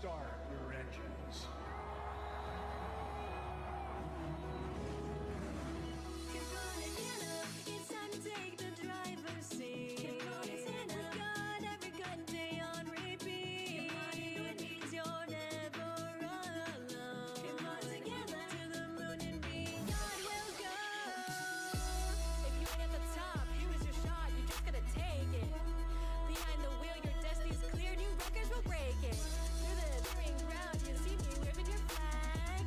start your engines. It's time to take the driver's seat. We got every good day on repeat. It means you're never alone. Come on together to the moon and beyond we'll go. If you ain't at the top, here is your shot. You just gotta take it. Behind the wheel, your destiny's clear. New records will break it. Through the burning ground, you see me waving your flag.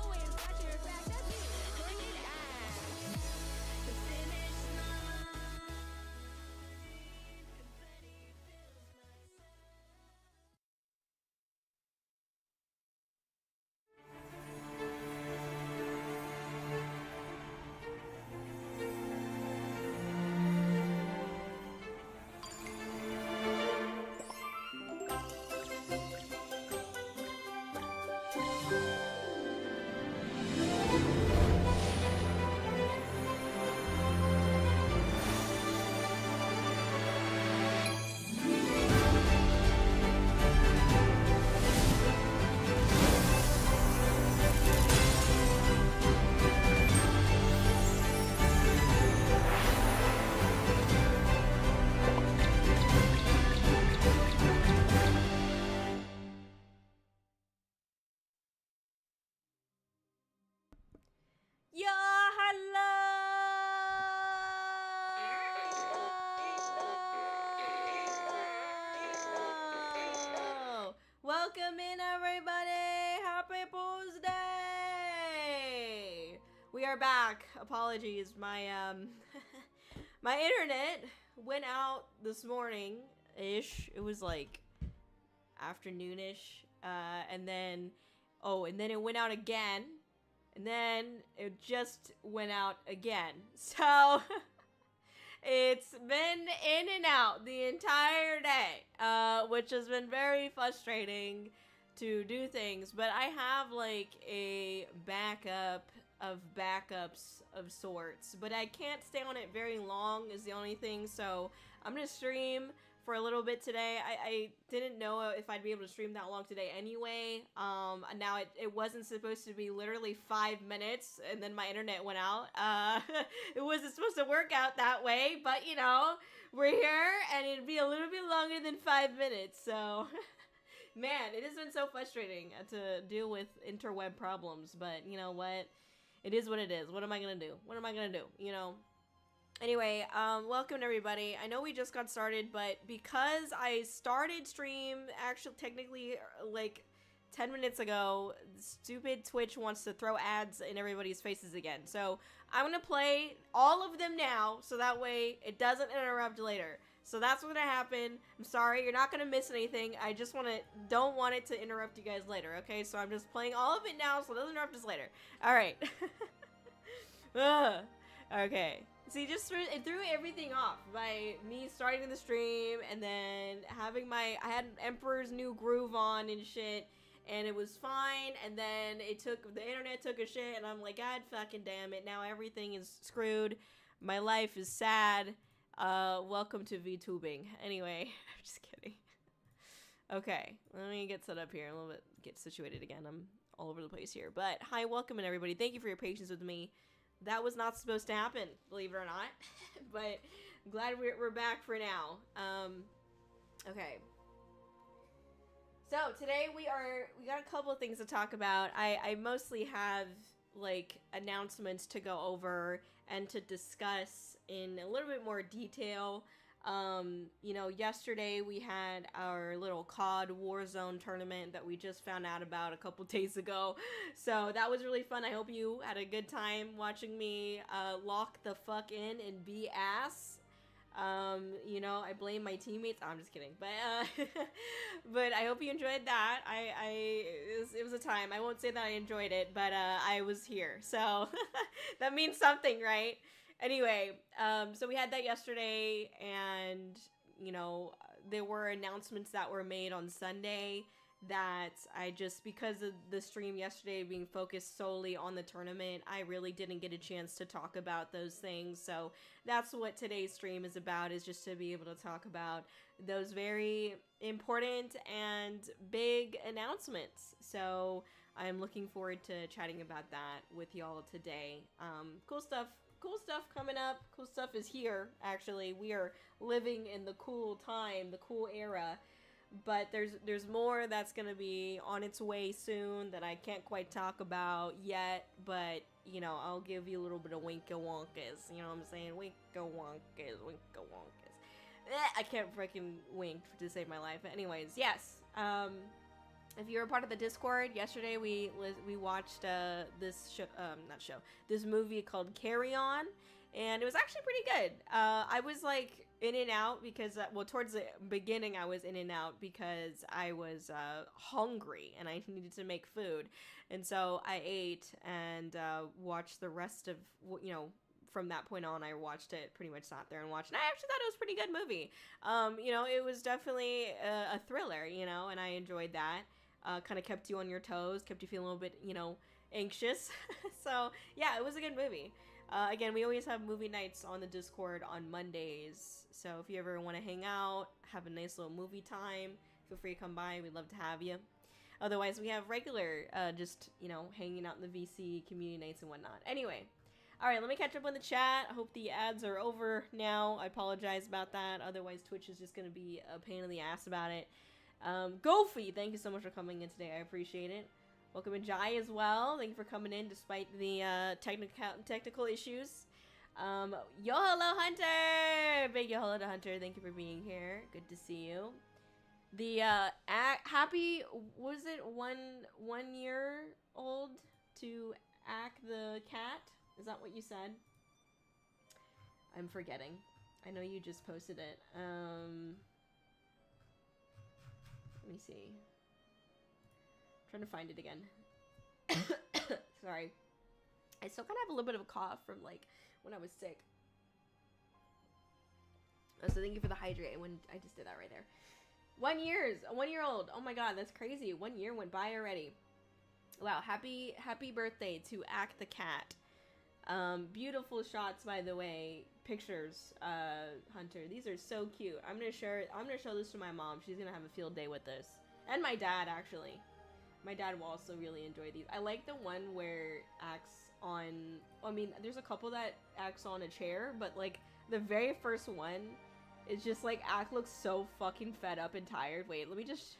Always got your back. That's me. Bring it on. The finish line. Confetti fills my soul. YoHallo! Welcome in, everybody! Happy Tuesday! We are back. Apologies, my my internet went out this morning-ish. It was like afternoonish, and then it went out again, and then it just went out again. So it's been in and out the entire day, which has been very frustrating to do things, but I have like a backup of backups of sorts, but I can't stay on it very long is the only thing, so I'm gonna stream for a little bit today. I didn't know if I'd be able to stream that long today anyway. Now it wasn't supposed to be literally 5 minutes, and then my internet went out. It wasn't supposed to work out that way, but you know, we're here, and it'd be a little bit longer than 5 minutes, so... Man, it has been so frustrating to deal with interweb problems, but you know what? It is what it is. What am I gonna do? What am I gonna do? You know? Anyway, welcome everybody. I know we just got started, but because I started stream actually technically like 10 minutes ago, stupid Twitch wants to throw ads in everybody's faces again. So I'm gonna play all of them now, so that way it doesn't interrupt later. So that's what's gonna happen. I'm sorry, you're not gonna miss anything. I just don't want it to interrupt you guys later, okay? So I'm just playing all of it now, so it doesn't interrupt us later. Alright. Okay. See, it threw everything off by me starting the stream and then having I had Emperor's New Groove on and shit, and it was fine, and then the internet took a shit, and I'm like, God fucking damn it, now everything is screwed. My life is sad. Welcome to VTubing. Anyway, I'm just kidding. Okay, let me get set up here a little bit, get situated again. I'm all over the place here. But hi, welcome in everybody. Thank you for your patience with me. That was not supposed to happen, believe it or not. But I'm glad we're back for now. Okay. So today we got a couple of things to talk about. I mostly have like announcements to go over and to discuss in a little bit more detail. You know, yesterday we had our little COD Warzone tournament that we just found out about a couple days ago. So that was really fun. I hope you had a good time watching me lock the fuck in and be ass. You know, I blame my teammates. Oh, I'm just kidding. But but I hope you enjoyed that. It was a time. I won't say that I enjoyed it, but I was here. So that means something, right? Anyway, so we had that yesterday, and you know, there were announcements that were made on Sunday that I just, because of the stream yesterday being focused solely on the tournament, I really didn't get a chance to talk about those things. So that's what today's stream is about, is just to be able to talk about those very important and big announcements. So I'm looking forward to chatting about that with y'all today. Cool stuff coming up. Cool stuff is here, actually. We are living in the cool time, the cool era. But there's more that's going to be on its way soon that I can't quite talk about yet. But, you know, I'll give you a little bit of winka-wonkas. You know what I'm saying? Winka-wonkas, winka-wonkas. I can't freaking wink to save my life. But anyways, yes. If you're a part of the Discord, yesterday we watched this movie called Carry On, and it was actually pretty good. I was like in and out because, towards the beginning I was in and out because I was hungry and I needed to make food, and so I ate and watched the rest of, you know, from that point on, I watched it, pretty much sat there and watched, and I actually thought it was a pretty good movie. You know, it was definitely a thriller, you know, and I enjoyed that. Kind of kept you on your toes, kept you feeling a little bit, you know, anxious. So, yeah, it was a good movie. Again, we always have movie nights on the Discord on Mondays. So if you ever want to hang out, have a nice little movie time, feel free to come by. We'd love to have you. Otherwise, we have regular, just, you know, hanging out in the VC community nights and whatnot. Anyway, all right, let me catch up on the chat. I hope the ads are over now. I apologize about that. Otherwise, Twitch is just going to be a pain in the ass about it. Gofi, thank you so much for coming in today. I appreciate it. Welcome in Jai as well. Thank you for coming in despite the technical issues. YoHallo Hunter! Big YoHallo to Hunter. Thank you for being here. Good to see you. The happy, was it 1 year old to act the cat? Is that what you said? I'm forgetting. I know you just posted it. Let me see. I'm trying to find it again. Sorry. I still kind of have a little bit of a cough from, like, when I was sick. Oh, so thank you for the hydrate. When I just did that right there. 1 year. A 1 year old. Oh my god, that's crazy. 1 year went by already. Wow, happy birthday to Act the Cat. Beautiful shots, by the way. Pictures, Hunter. These are so cute. I'm gonna show this to my mom. She's gonna have a field day with this. And my dad, actually. My dad will also really enjoy these. I like the one where acts on, I mean, there's a couple that acts on a chair, but like the very first one is just like Act looks so fucking fed up and tired. Wait, let me just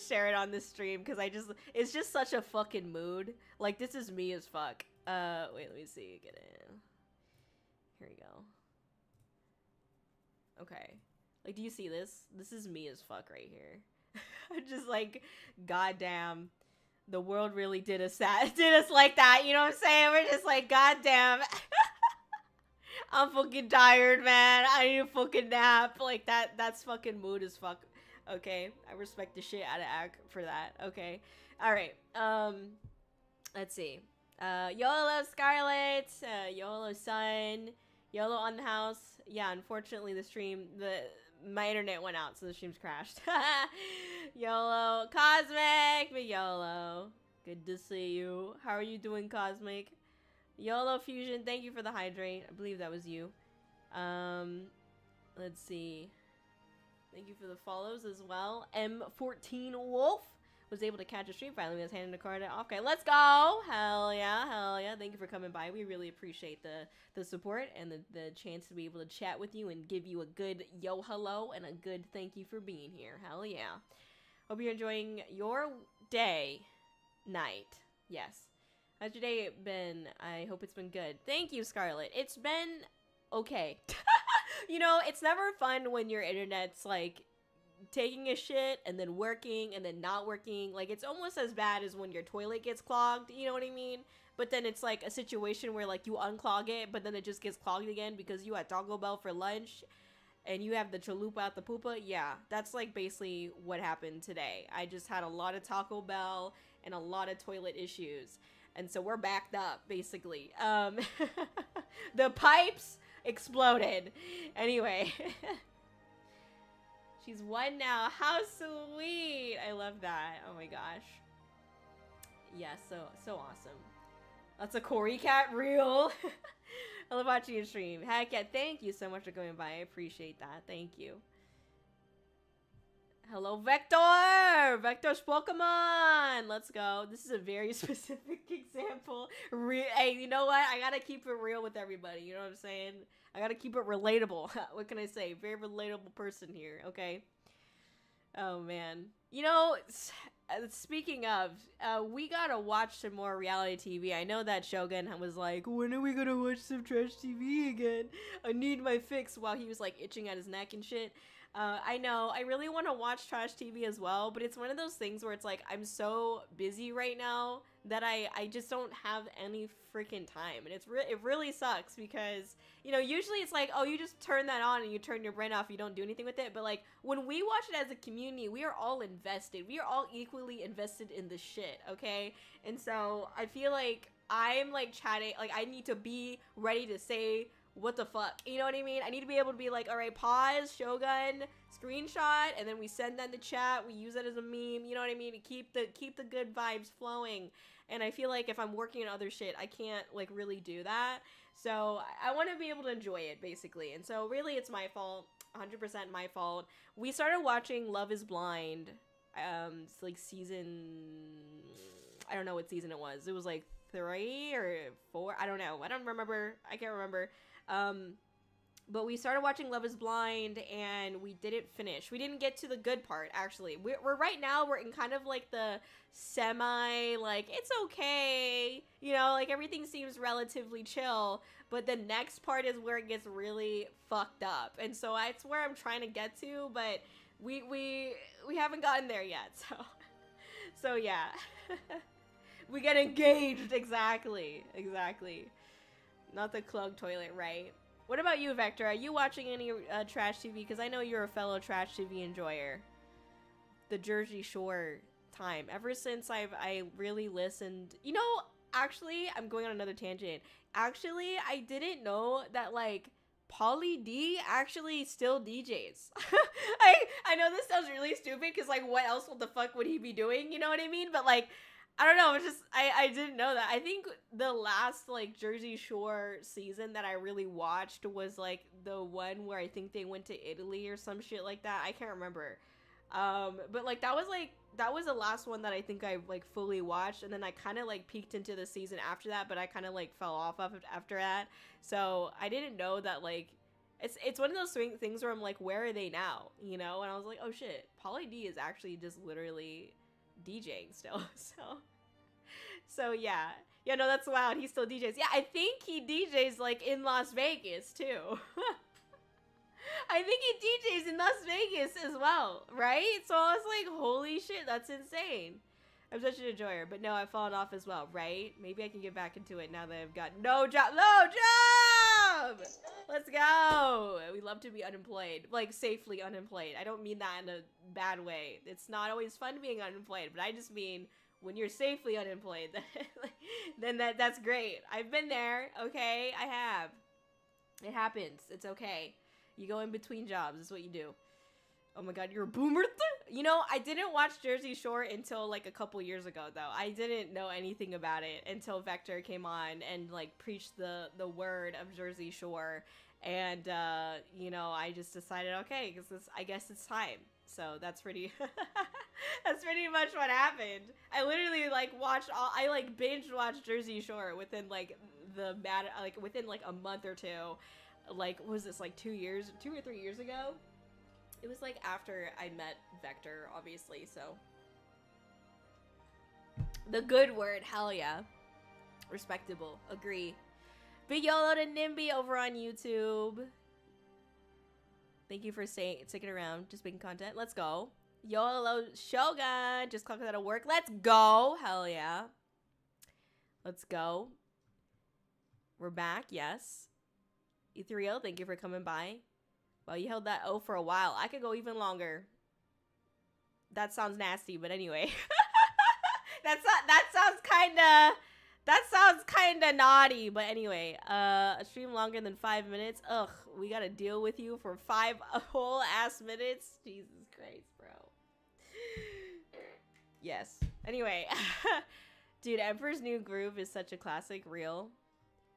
share it on this stream because it's just such a fucking mood. Like, this is me as fuck. Wait, let me see. Get in. Here we go. Okay. Like, do you see this? This is me as fuck right here. Just like, goddamn, the world really did us like that. You know what I'm saying? We're just like, goddamn. I'm fucking tired, man. I need a fucking nap. Like, that's fucking mood as fuck. Okay, I respect the shit out of Act for that. Okay. All right. Let's see. YoHallo Scarlet, YoHallo Sun, YoHallo on the house. Yeah, unfortunately my internet went out, so the stream's crashed. YoHallo Cosmic, big YoHallo. Good to see you. How are you doing, Cosmic? YoHallo Fusion, thank you for the hydrate. I believe that was you. Let's see. Thank you for the follows as well. M14 Wolf was able to catch a stream finally. Was handing the card. Okay, let's go. Hell yeah, hell yeah. Thank you for coming by. We really appreciate the support and the chance to be able to chat with you and give you a good yo hello and a good thank you for being here. Hell yeah. Hope you're enjoying your day, night. Yes. How's your day been? I hope it's been good. Thank you, Scarlett. It's been okay. You know, it's never fun when your internet's like taking a shit and then working and then not working. Like, it's almost as bad as when your toilet gets clogged, you know what I mean? But then it's like a situation where like you unclog it, but then it just gets clogged again because you had Taco Bell for lunch and you have the chalupa out the poopa. Yeah, that's like basically what happened today. I just had a lot of Taco Bell and a lot of toilet issues. And so we're backed up, basically. The pipes exploded. Anyway. She's 1 now. How sweet. I love that. Oh my gosh. Yeah, so awesome. That's a Kōri cat reel. I love watching you stream. Heck yeah, thank you so much for going by. I appreciate that. Thank you. Hello, Vector! Vector's Pokemon! Let's go. This is a very specific example. Hey, you know what? I gotta keep it real with everybody. You know what I'm saying? I gotta keep it relatable. What can I say? Very relatable person here, okay? Oh, man. You know, speaking of, we gotta watch some more reality TV. I know that Shogun was like, when are we gonna watch some trash TV again? I need my fix, while he was like itching at his neck and shit. I know, I really want to watch trash TV as well, but it's one of those things where it's like, I'm so busy right now that I just don't have any freaking time. And it really sucks because, you know, usually it's like, oh, you just turn that on and you turn your brain off, you don't do anything with it. But like, when we watch it as a community, we are all invested. We are all equally invested in the shit, okay? And so I feel like I'm like chatting, like I need to be ready to say what the fuck, you know what I mean? I need to be able to be like, all right, pause, Shogun, screenshot, and then we send that in the chat, we use it as a meme, you know what I mean, to keep the good vibes flowing. And I feel like if I'm working on other shit, I can't like really do that. So I want to be able to enjoy it, basically. And so really it's my fault, 100% my fault. We started watching Love is Blind, it's like season, I don't know what season it was. It was like 3 or 4, I don't know, I don't remember, I can't remember. But we started watching Love is Blind and we didn't finish. We didn't get to the good part, actually. We're right now, we're in kind of like the semi, like, it's okay. You know, like everything seems relatively chill. But the next part is where it gets really fucked up. And so that's where I'm trying to get to, but we haven't gotten there yet, so yeah. We get engaged, exactly. Not the clogged toilet, right? What about you, Vector? Are you watching any trash TV? Because I know you're a fellow trash TV enjoyer. The Jersey Shore time. Ever since I really listened... You know, actually, I'm going on another tangent. Actually, I didn't know that, like, Pauly D actually still DJs. I know this sounds really stupid, because, like, what else the fuck would he be doing? You know what I mean? But, like... I don't know, it's just, I didn't know that. I think the last, like, Jersey Shore season that I really watched was, like, the one where I think they went to Italy or some shit like that. I can't remember. But, like, that was the last one that I think I, like, fully watched, and then I kind of, like, peeked into the season after that, but I kind of, like, fell off of it after that. So, I didn't know that, like, it's one of those things where I'm like, where are they now? You know? And I was like, oh, shit, Pauly D is actually just literally... DJing still, so yeah, no, that's wild. He still DJs. Yeah, I think he DJs like in Las Vegas too. I think he DJs in Las Vegas as well, right? So I was like, holy shit, that's insane. I'm such an enjoyer, but no, I've fallen off as well, right? Maybe I can get back into it now that I've got no job. Let's go. We love to be unemployed, like safely unemployed. I don't mean that in a bad way. It's not always fun being unemployed, but I just mean when you're safely unemployed, then that's great. I've been there, okay? I have. It happens. It's okay. You go in between jobs. That's what you do. Oh my god, you're a boomer? You know, I didn't watch Jersey Shore until like a couple years ago, though. I didn't know anything about it until Vector came on and like preached the word of Jersey Shore. And, you know, I just decided, okay, because I guess it's time. So that's pretty, that's pretty much what happened. I literally like I like binge watched Jersey Shore within like within like a month or two. Like, was this like 2 or 3 years ago? It was like after I met Vector, obviously, so. The good word, hell yeah. Respectable, agree. Big YoHallo to Nimby over on YouTube. Thank you for sticking around, just making content. Let's go. YoHallo Shogun, just clocked out of work. Let's go, hell yeah. Let's go. We're back, yes. Ethereal, thank you for coming by. Well, you held that O for a while. I could go even longer. That sounds nasty, but anyway. that sounds That sounds kind of naughty, but anyway, a stream longer than 5 minutes. Ugh, we gotta deal with you for 5 whole ass minutes. Jesus Christ, bro. Yes. Anyway, dude, Emperor's New Groove is such a classic. Real.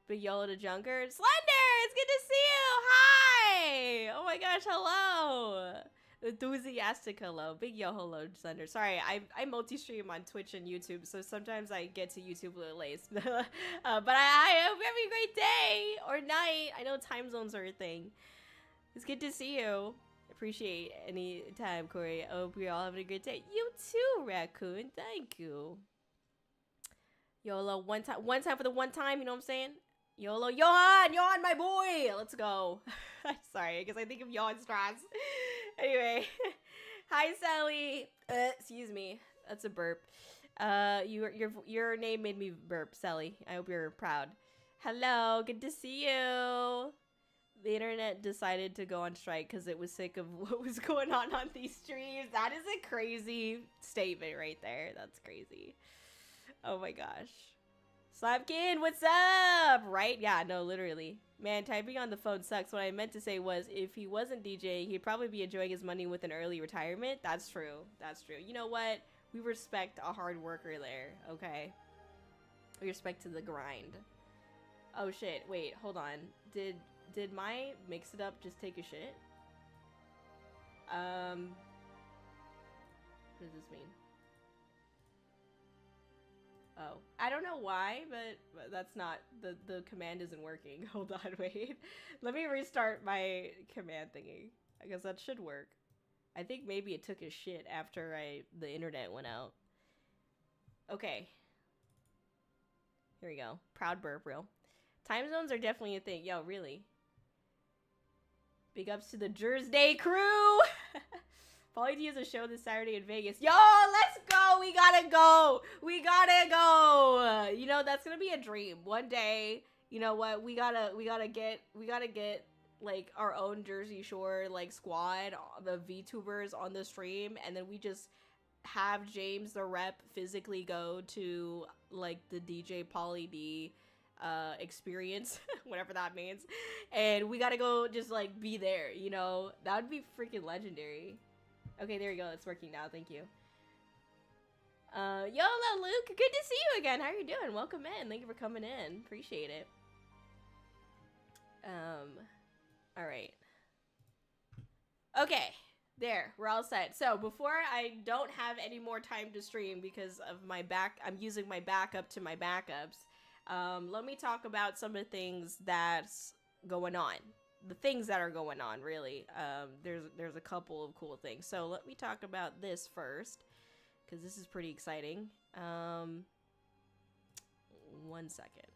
Big YoHallo to Junker. Slender, it's good to see you. Hi. Oh my gosh, hello. Enthusiastic hello. Big YoHallo, Slender. Sorry, I multi-stream on Twitch and YouTube, so sometimes I get to YouTube a little late. But I hope you're having a great day or night. I know time zones are a thing. It's good to see you. Appreciate any time, Kōri. I hope you're all having a great day. You too, Raccoon. Thank you. YoHallo, one time for the one time, you know what I'm saying? YoHallo, Johan, my boy. Let's go. Sorry, I guess I think of Johan Strauss. Anyway, hi Sally. Excuse me, that's a burp. Your name made me burp, Sally. I hope you're proud. Hello, good to see you. The internet decided to go on strike because it was sick of what was going on these streams. That is a crazy statement right there. That's crazy. Oh my gosh. Slapkin, what's up? Right? Yeah, no, literally. Man, typing on the phone sucks. What I meant to say was, if he wasn't DJing, he'd probably be enjoying his money with an early retirement. That's true. That's true. You know what? We respect a hard worker there, okay? We respect to the grind. Oh shit, wait, hold on. Did my Mix It Up just take a shit? What does this mean? Oh, I don't know why, but that's not, the command isn't working. Hold on, wait. Let me restart my command thingy. I guess that should work. I think maybe it took a shit after the internet went out. Okay. Here we go. Proud burp, real. Time zones are definitely a thing. Yo, really. Big ups to the Jersey crew! Probably to use a show this Saturday in Vegas. Yo, let's go! We gotta go! We gotta go! You know, that's gonna be a dream. One day, you know what? We gotta get like our own Jersey Shore like squad, the VTubers on the stream, and then we just have James the rep physically go to like the DJ Pauly D experience, whatever that means, and we gotta go just like be there, you know? That would be freaking legendary. Okay, there we go. It's working now. Thank you. YoHallo, Luke. Good to see you again. How are you doing? Welcome in. Thank you for coming in. Appreciate it. All right. Okay. There. We're all set. So, before I don't have any more time to stream because of my I'm using my backup to my backups, let me talk about some of the things that's going on. The things that are going on, really. There's a couple of cool things. So let me talk about this first, because this is pretty exciting. 1 second.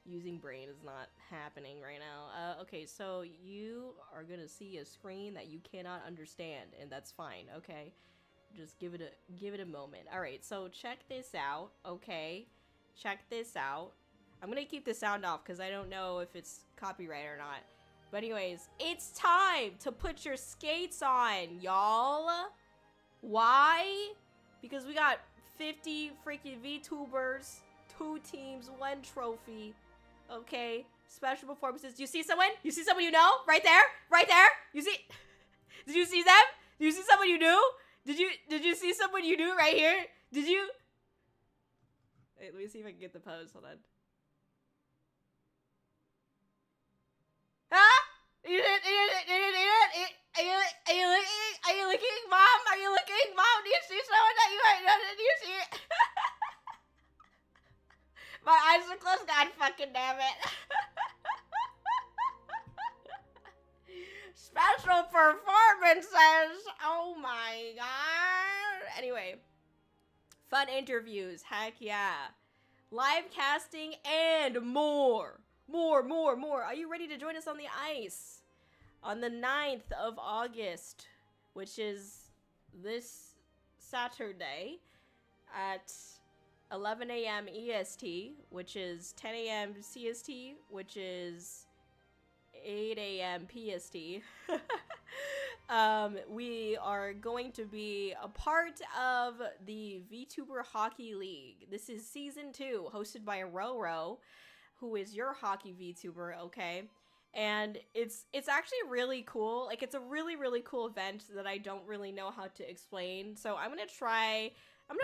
Using brain is not happening right now. Okay, so you are gonna see a screen that you cannot understand, and that's fine. Okay, just give it a moment. All right, so check this out. Okay, check this out. I'm gonna keep the sound off because I don't know if it's copyright or not. But anyways, it's time to put your skates on, y'all. Why? Because we got 50 freaking VTubers, 2 teams, 1 trophy. Okay, special performances. Do you see someone? You see someone you know? Right there? Right there? You see? Did you see them? Did you see someone you knew? Did you see someone you knew right here? Did you? Wait, let me see if I can get the pose. Hold on. Huh? Are you looking? Mom? Are you looking? Mom, do you see someone that you might know? Do you see it? My eyes are closed. God fucking damn it. Special performances. Oh my god. Anyway. Fun interviews. Heck yeah. Live casting and more. More. Are you ready to join us on the ice? On the 9th of August, which is this Saturday at 11 a.m. EST, which is 10 a.m. CST, which is 8 a.m. PST. we are going to be a part of the VTuber Hockey League. This is season 2, hosted by Roro, who is your hockey VTuber, okay? And it's actually really cool. Like, it's a really, really cool event that I don't really know how to explain. So I'm gonna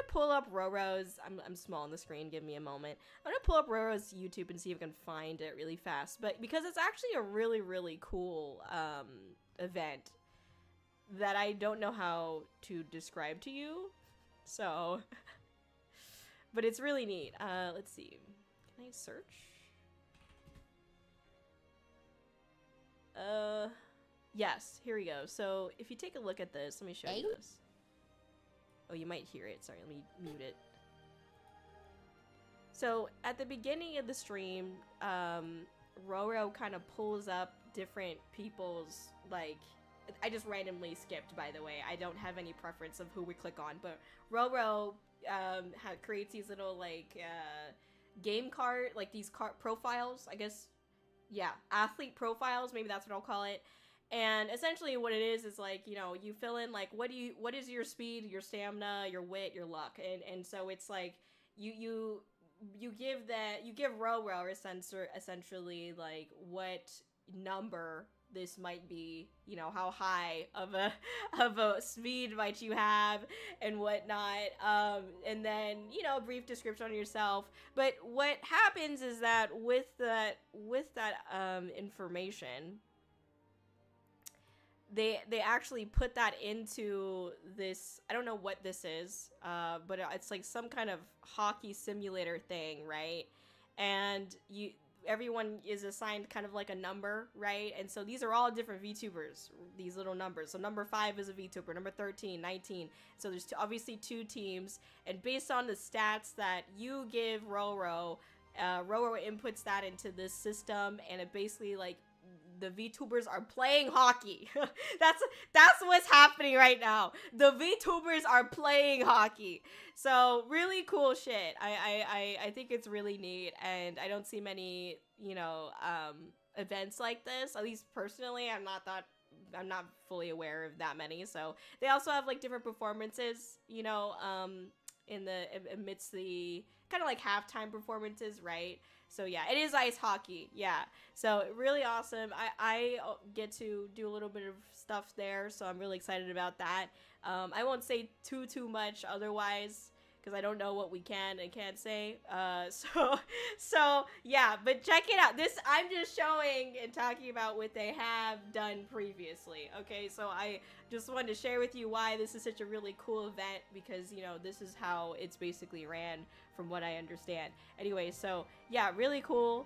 pull up Roro's, I'm small on the screen, give me a moment. I'm gonna pull up Roro's YouTube and see if I can find it really fast. But because it's actually a really, really cool event that I don't know how to describe to you. So, but it's really neat. Let's see. Can I search? Yes, here we go. So if you take a look at this, let me show you this. Oh, you might hear it. Sorry, let me mute it. So at the beginning of the stream, Roro kind of pulls up different people's, like, I just randomly skipped, by the way. I don't have any preference of who we click on, but Roro creates these little, like, game card, like these card profiles, I guess. Yeah, athlete profiles, maybe that's what I'll call it. And essentially what it is like, you know, you fill in, like, what is your speed, your stamina, your wit, your luck. And so it's like, you give Roro essentially, like, what number this might be, you know, how high of a speed might you have and whatnot, and then, you know, a brief description on yourself. But what happens is that with that information, they actually put that into this, I don't know what this is, but it's like some kind of hockey simulator thing, right? And everyone is assigned kind of like a number, right? And so these are all different VTubers, these little numbers. So number 5 is a VTuber, number 13, 19. So there's obviously 2 teams, and based on the stats that you give Roro, Roro inputs that into this system, and it basically, like, the VTubers are playing hockey. that's what's happening right now. The VTubers are playing hockey. So really cool shit. I think it's really neat, and I don't see many, you know, events like this. At least personally, I'm not fully aware of that many. So they also have, like, different performances, you know, amidst the kind of like halftime performances, right? So yeah, it is ice hockey. Yeah, so really awesome. I get to do a little bit of stuff there, so I'm really excited about that. I won't say too much otherwise, because I don't know what we can and can't say. So yeah, but check it out. This, I'm just showing and talking about what they have done previously. Okay, so I just wanted to share with you why this is such a really cool event, because, you know, this is how it's basically ran from what I understand. Anyway, so yeah, really cool.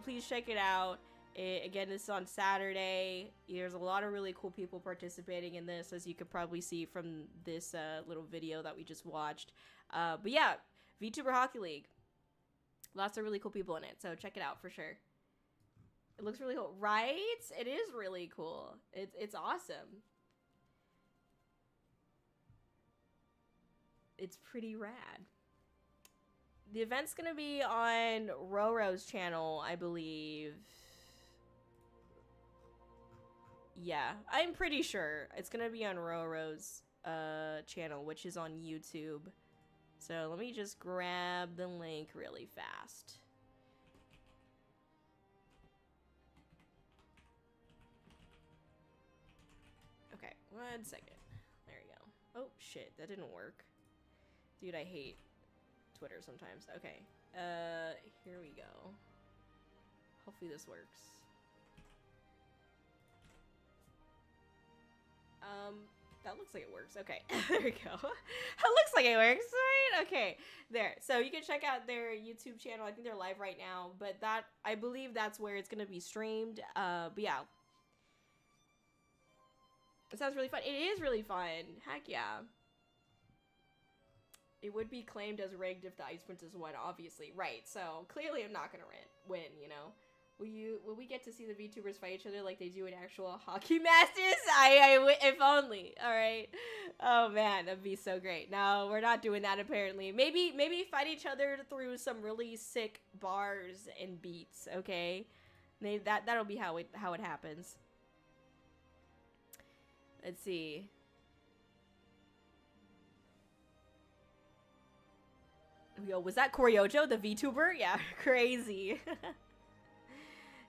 Please check it out. Again, this is on Saturday. There's a lot of really cool people participating in this, as you could probably see from this little video that we just watched. But yeah, VTuber Hockey League. Lots of really cool people in it, so check it out for sure. It looks really cool, right? It is really cool. It's awesome. It's pretty rad. The event's gonna be on Roro's channel, I believe. Yeah, I'm pretty sure it's gonna be on Roro's channel, which is on YouTube. So let me just grab the link really fast. Okay, 1 second. There we go. Oh shit, that didn't work. Dude, I hate Twitter sometimes. Okay, here we go. Hopefully this works. That looks like it works. Okay, there we go. It looks like it works, right? Okay, there. So you can check out their YouTube channel. I think they're live right now, but that, I believe that's where it's gonna be streamed. But yeah. It sounds really fun. It is really fun. Heck yeah. It would be claimed as rigged if the Ice Princess won, obviously. Right, so clearly I'm not gonna win, you know? Will we get to see the VTubers fight each other like they do in actual hockey matches? If only. All right. Oh man, that'd be so great. No, we're not doing that apparently. Maybe fight each other through some really sick bars and beats. Okay, that'll be how it happens. Let's see. Yo, was that Kōri-Oujo, the VTuber? Yeah, crazy.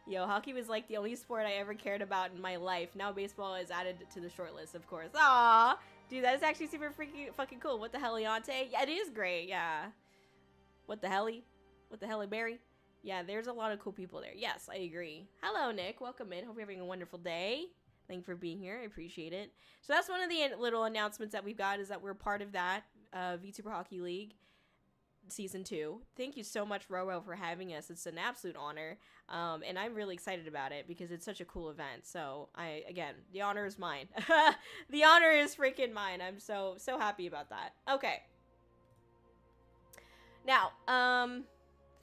Yo, hockey was like the only sport I ever cared about in my life. Now baseball is added to the short list, of course. Aw, dude, that is actually super freaking fucking cool. What the hell, Leonte? Yeah, it is great. Yeah. What the helly? What the helly, Barry? Yeah, there's a lot of cool people there. Yes, I agree. Hello, Nick. Welcome in. Hope you're having a wonderful day. Thank you for being here. I appreciate it. So that's one of the little announcements that we've got, is that we're part of that VTuber Hockey League Season 2. Thank you so much, Roro, for having us. It's an absolute honor. And I'm really excited about it because it's such a cool event. So again, the honor is mine. The honor is freaking mine. I'm so happy about that. Okay. Now,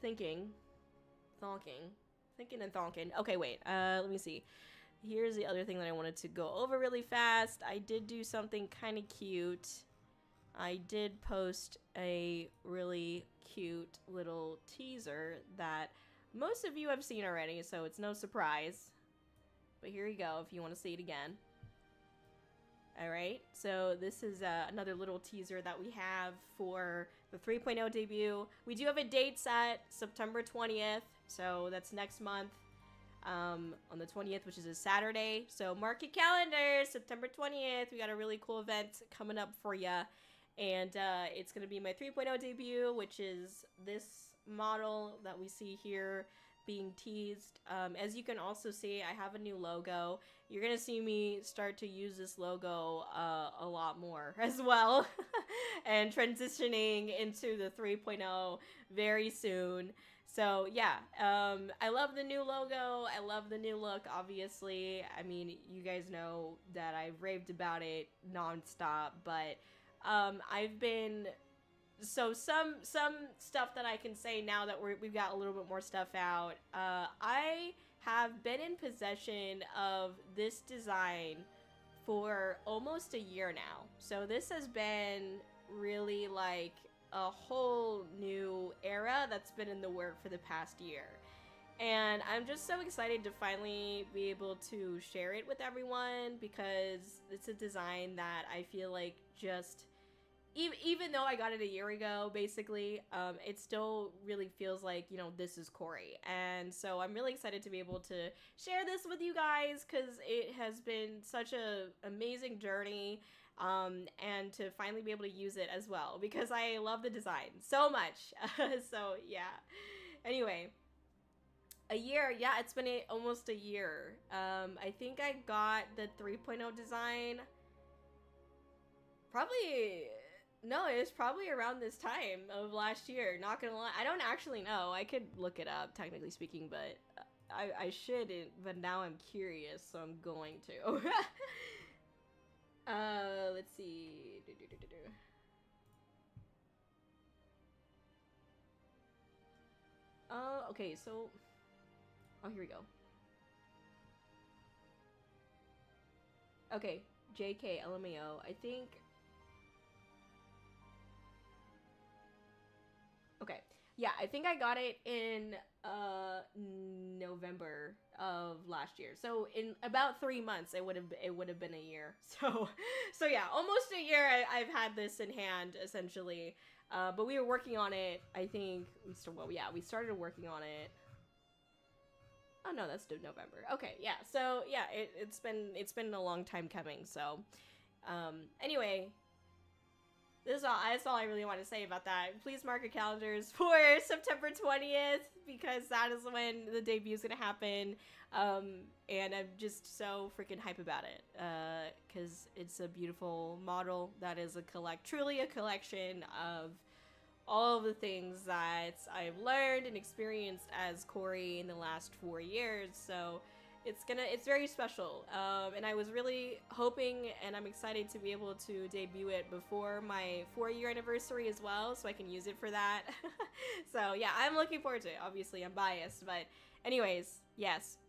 thinking and thonking. Okay, wait. Let me see. Here's the other thing that I wanted to go over really fast. I did do something kind of cute. I did post a really cute little teaser that most of you have seen already, so it's no surprise. But here you go if you want to see it again. Alright, so this is another little teaser that we have for the 3.0 debut. We do have a date set, September 20th, so that's next month. On the 20th, which is a Saturday. So mark your calendars, September 20th. We got a really cool event coming up for you. And it's going to be my 3.0 debut, which is this model that we see here being teased. As you can also see, I have a new logo. You're going to see me start to use this logo a lot more as well. And transitioning into the 3.0 very soon. So yeah, I love the new logo. I love the new look, obviously. I mean, you guys know that I've raved about it nonstop, but I've been... So some stuff that I can say now that we've got a little bit more stuff out. I have been in possession of this design for almost a year now. So this has been really like a whole new era that's been in the work for the past year. And I'm just so excited to finally be able to share it with everyone, because it's a design that I feel like just... Even though I got it a year ago, basically, it still really feels like, you know, this is Kōri. And so I'm really excited to be able to share this with you guys, because it has been such an amazing journey, and to finally be able to use it as well, because I love the design so much. So, yeah. Anyway, a year. Yeah, it's been almost a year. I think I got the 3.0 design probably... No, it was probably around this time of last year, not gonna lie. I don't actually know. I could look it up, technically speaking, but I shouldn't, but now I'm curious, so I'm going to. Let's see. Okay, so... Oh, here we go. Okay, JK, LMAO, I think... Okay, yeah, I think I got it in November of last year. So in about 3 months, it would have been a year. So yeah, almost a year I've had this in hand, essentially. But we were working on it. I think we started working on it. Oh no, that's November. Okay, yeah. So yeah, it's been a long time coming. So anyway. That's all I really want to say about that. Please mark your calendars for September 20th, because that is when the debut is going to happen. And I'm just so freaking hype about it, because it's a beautiful model that is truly a collection of all of the things that I've learned and experienced as Kōri in the last 4 years. So it's very special, and I was really hoping, and I'm excited to be able to debut it before my 4-year anniversary as well, so I can use it for that. So yeah, I'm looking forward to it. Obviously, I'm biased, but anyways, yes.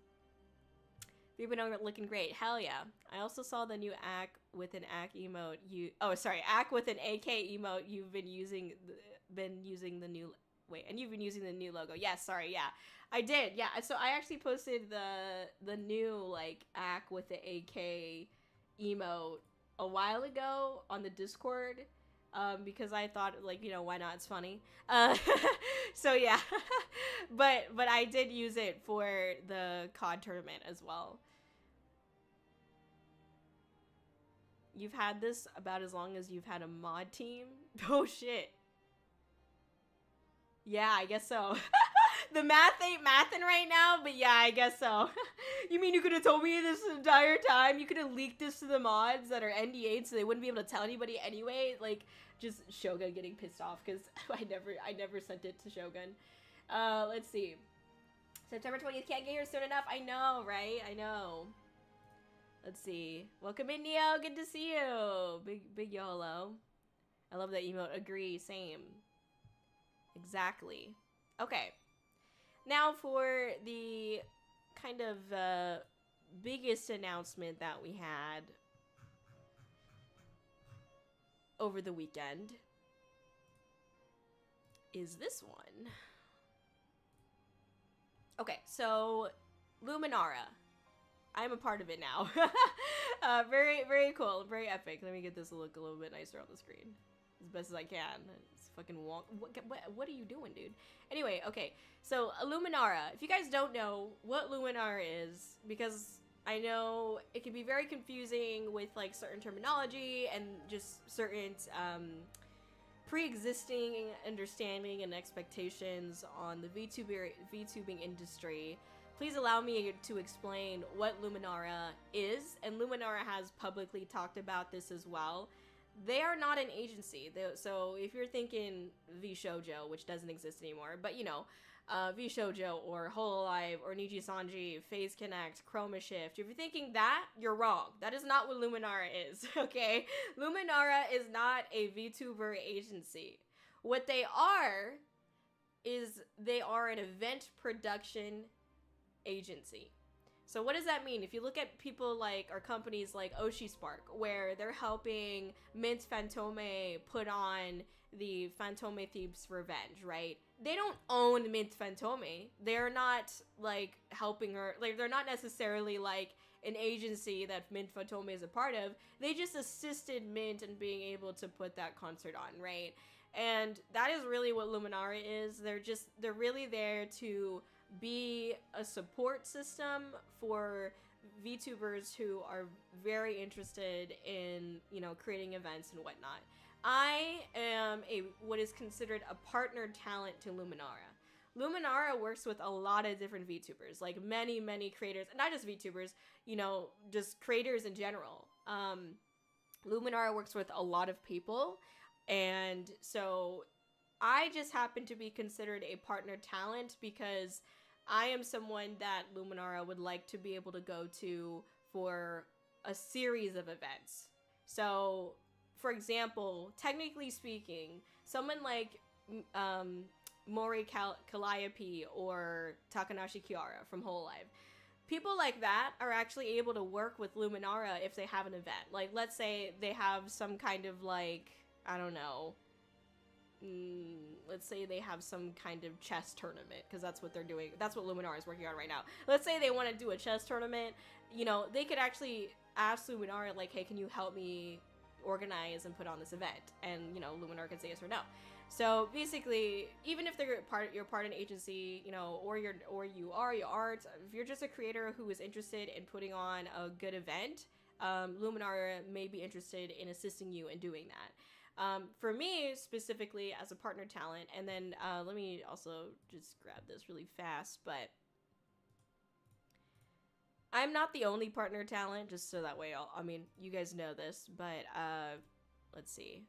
People are looking great. Hell yeah. I also saw the new Ack with an Ack emote. Ack with an AK emote. You've been using the new... Wait, and you've been using the new logo. Yes, sorry, yeah. I did, yeah. So I actually posted the new, like, Ack with the AK emote a while ago on the Discord, because I thought, like, you know, why not? It's funny. So yeah, but I did use it for the COD tournament as well. You've had this about as long as you've had a mod team? Oh shit. Yeah, I guess so. The math ain't mathin' right now, but yeah, I guess so. You mean you could have told me this entire time? You could have leaked this to the mods that are NDA'd so they wouldn't be able to tell anybody anyway? Like, just Shogun getting pissed off because I never sent it to Shogun. Let's see. September 20th, can't get here soon enough. I know, right? I know. Let's see. Welcome in, Neo. Good to see you. Big YoHallo. I love that emote. Agree. Same. Exactly. Okay. Now for the kind of biggest announcement that we had over the weekend is this one. Okay, so Luminara. I'm a part of it now. Very, very cool. Very epic. Let me get this to look a little bit nicer on the screen. As best as I can. It's fucking wonk. What are you doing, dude? Anyway, okay. So, Luminara. If you guys don't know what Luminara is, because I know it can be very confusing with, like, certain terminology and just certain pre-existing understanding and expectations on the VTubing industry, please allow me to explain what Luminara is, and Luminara has publicly talked about this as well. They are not an agency, so if you're thinking VShojo, which doesn't exist anymore, but you know, VShojo or Hololive or Niji Sanji, Phase Connect, Chroma Shift, if you're thinking that, you're wrong. That is not what Luminara is, okay? Luminara is not a VTuber agency. What they are is they are an event production agency. So what does that mean? If you look at people like, or companies like Oshi Spark, where they're helping Mint Fantôme put on the Fantôme Thieves' Revenge, right? They don't own Mint Fantôme. They're not, like, helping her. Like, they're not necessarily, like, an agency that Mint Fantôme is a part of. They just assisted Mint in being able to put that concert on, right? And that is really what Luminara is. They're really there to be a support system for VTubers who are very interested in, you know, creating events and whatnot. I am what is considered a partner talent to Luminara. Luminara works with a lot of different VTubers, like many creators, and not just VTubers, you know, just creators in general. Luminara works with a lot of people, and so I just happen to be considered a partner talent because I am someone that Luminara would like to be able to go to for a series of events. So, for example, technically speaking, someone like Mori Calliope or Takanashi Kiara from Hololive, people like that are actually able to work with Luminara if they have an event. Like, let's say they have some kind of, like, I don't know, let's say they have some kind of chess tournament, because that's what they're doing. That's what Luminara is working on right now. Let's say they want to do a chess tournament. You know, they could actually ask Luminara, like, hey, can you help me organize and put on this event? And, you know, Luminara could say yes or no. So basically, even if you're part of an agency, you know, or you aren't, if you're just a creator who is interested in putting on a good event, Luminara may be interested in assisting you in doing that. For me, specifically, as a partner talent, and then let me also just grab this really fast, but I'm not the only partner talent, just so that way I mean, you guys know this, but let's see.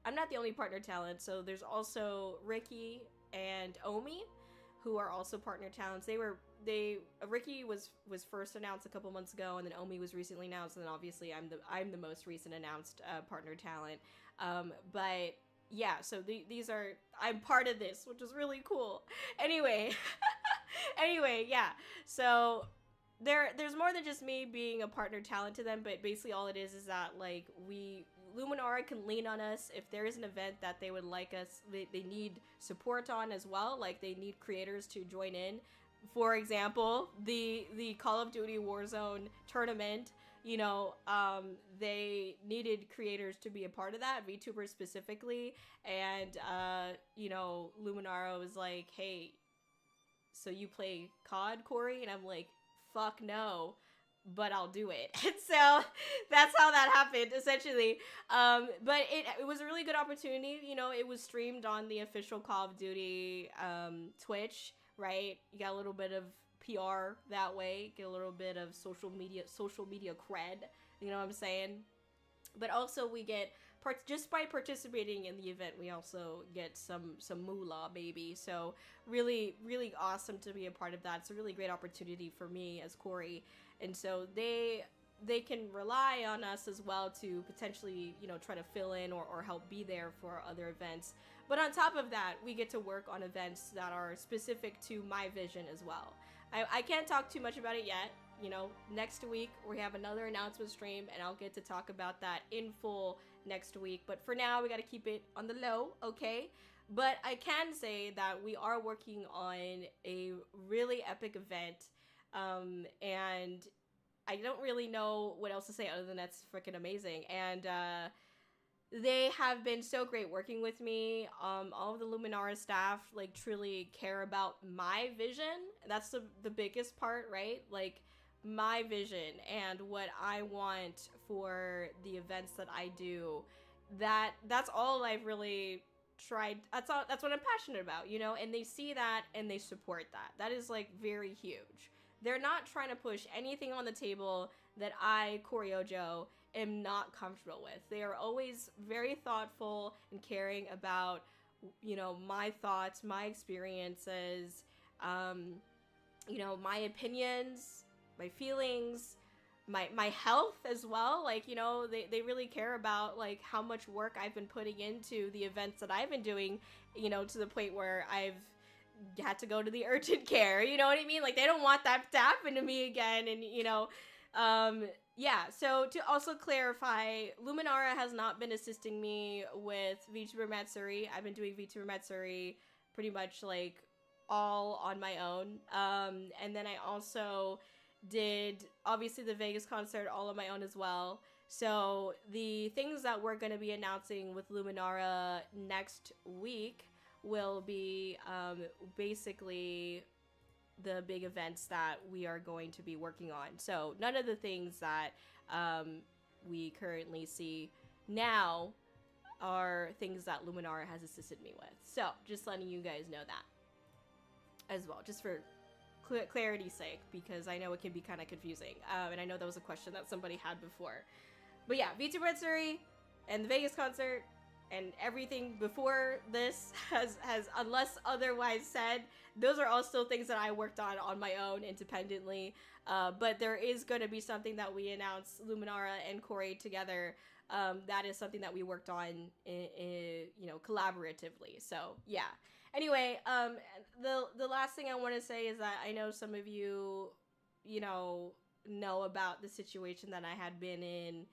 I'm not the only partner talent, so there's also Ricky and Omi, who are also partner talents. Ricky was first announced a couple months ago, and then Omi was recently announced, and then obviously I'm the most recent announced partner talent. But yeah, so these are, I'm part of this, which is really cool. Anyway, yeah. So there's more than just me being a partner talent to them, but basically all it is that, like, Luminara can lean on us if there is an event that they would like us, they need support on as well, like they need creators to join in. For example, the Call of Duty Warzone tournament, you know, they needed creators to be a part of that, VTubers specifically, and, you know, Luminara was like, hey, so you play COD, Kōri? And I'm like, fuck no, but I'll do it. And so that's how that happened, essentially. But it was a really good opportunity. You know, it was streamed on the official Call of Duty Twitch, right? You got a little bit of PR that way, get a little bit of social media cred, you know what I'm saying? But also we get just by participating in the event, we also get some moolah, baby. So really, really awesome to be a part of that. It's a really great opportunity for me as Kōri, and so they can rely on us as well to potentially, you know, try to fill in or help be there for other events. But on top of that, we get to work on events that are specific to my vision as well. I can't talk too much about it yet. You know, next week we have another announcement stream, and I'll get to talk about that in full next week. But for now, we got to keep it on the low, okay? But I can say that we are working on a really epic event, and I don't really know what else to say other than that's freaking amazing. And they have been so great working with me. All of the Luminara staff like truly care about my vision. That's the biggest part, right? Like my vision and what I want for the events that I do. That's all I've really tried. That's what I'm passionate about, you know? And they see that and they support that. That is like very huge. They're not trying to push anything on the table that I, Kōri-Oujo, am not comfortable with. They are always very thoughtful and caring about, you know, my thoughts, my experiences, you know, my opinions, my feelings, my health as well. Like, you know, they really care about like how much work I've been putting into the events that I've been doing, you know, to the point where I've had to go to the urgent care, you know what I mean? Like, they don't want that to happen to me again. And, you know, yeah, so to also clarify, Luminara has not been assisting me with VTuber Matsuri. I've been doing VTuber Matsuri pretty much like all on my own. And then I also did obviously the Vegas concert all on my own as well. So the things that we're going to be announcing with Luminara next week will be basically the big events that we are going to be working on. So none of the things that we currently see now are things that Luminara has assisted me with. So just letting you guys know that as well, just for clarity's sake, because I know it can be kind of confusing. And I know that was a question that somebody had before. But yeah, VTuber Matsuri and the Vegas concert and everything before this has unless otherwise said, those are all still things that I worked on my own independently. But there is going to be something that we announced, Luminara and Kōri together. That is something that we worked on, you know, collaboratively. So yeah. Anyway, the last thing I want to say is that I know some of you, you know about the situation that I had been in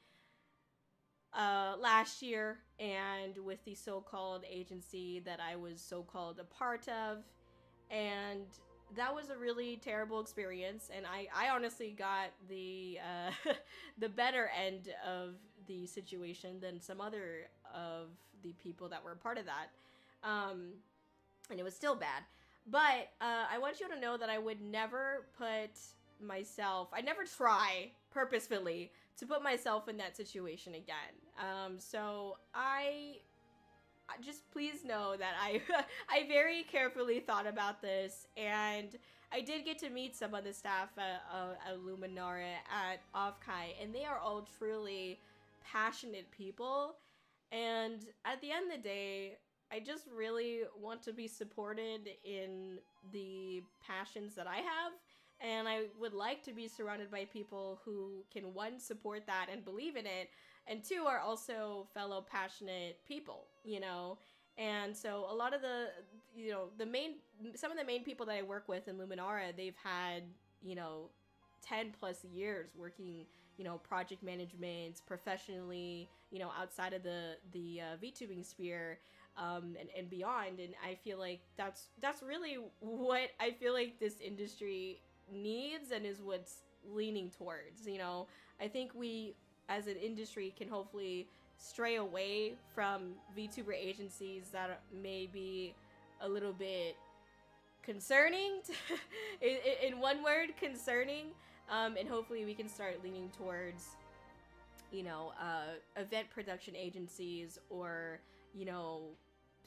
last year, and with the so-called agency that I was so-called a part of, and that was a really terrible experience, and I honestly got the the better end of the situation than some other of the people that were a part of that, and it was still bad. But I want you to know that I would never put myself, I never try purposefully to put myself in that situation again. So I just please know that I very carefully thought about this, and I did get to meet some of the staff at Luminara at Offkai, and they are all truly passionate people. And at the end of the day, I just really want to be supported in the passions that I have. And I would like to be surrounded by people who can, one, support that and believe in it, and two, are also fellow passionate people, you know? And so a lot of the, you know, some of the main people that I work with in Luminara, they've had, you know, 10 plus years working, you know, project management professionally, you know, outside of the VTubing sphere, and beyond. And I feel like that's really what I feel like this industry needs, and is what's leaning towards. You know, I think we as an industry can hopefully stray away from VTuber agencies that may be a little bit concerning in one word, concerning, and hopefully we can start leaning towards, you know, event production agencies, or, you know,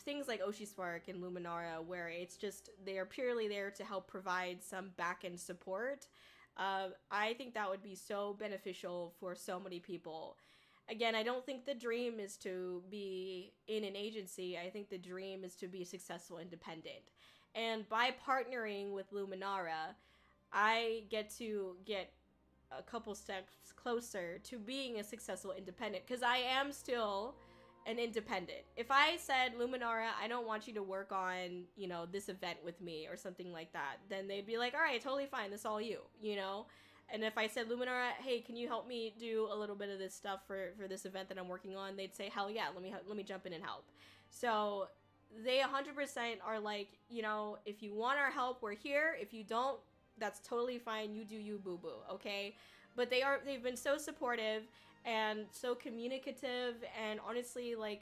things like Oshispark and Luminara, where it's just they are purely there to help provide some back-end support. I think that would be so beneficial for so many people. Again, I don't think the dream is to be in an agency. I think the dream is to be successful independent. And by partnering with Luminara, I get to get a couple steps closer to being a successful independent, because I am still an independent. If I said, Luminara, I don't want you to work on, you know, this event with me or something like that, then they'd be like, all right, totally fine, this all you know? And if I said, Luminara, hey, can you help me do a little bit of this stuff for this event that I'm working on? They'd say, hell yeah, let me jump in and help. So they 100% are like, you know, if you want our help, we're here. If you don't, that's totally fine. You do you, boo-boo, okay? But they've been so supportive and so communicative, and honestly, like,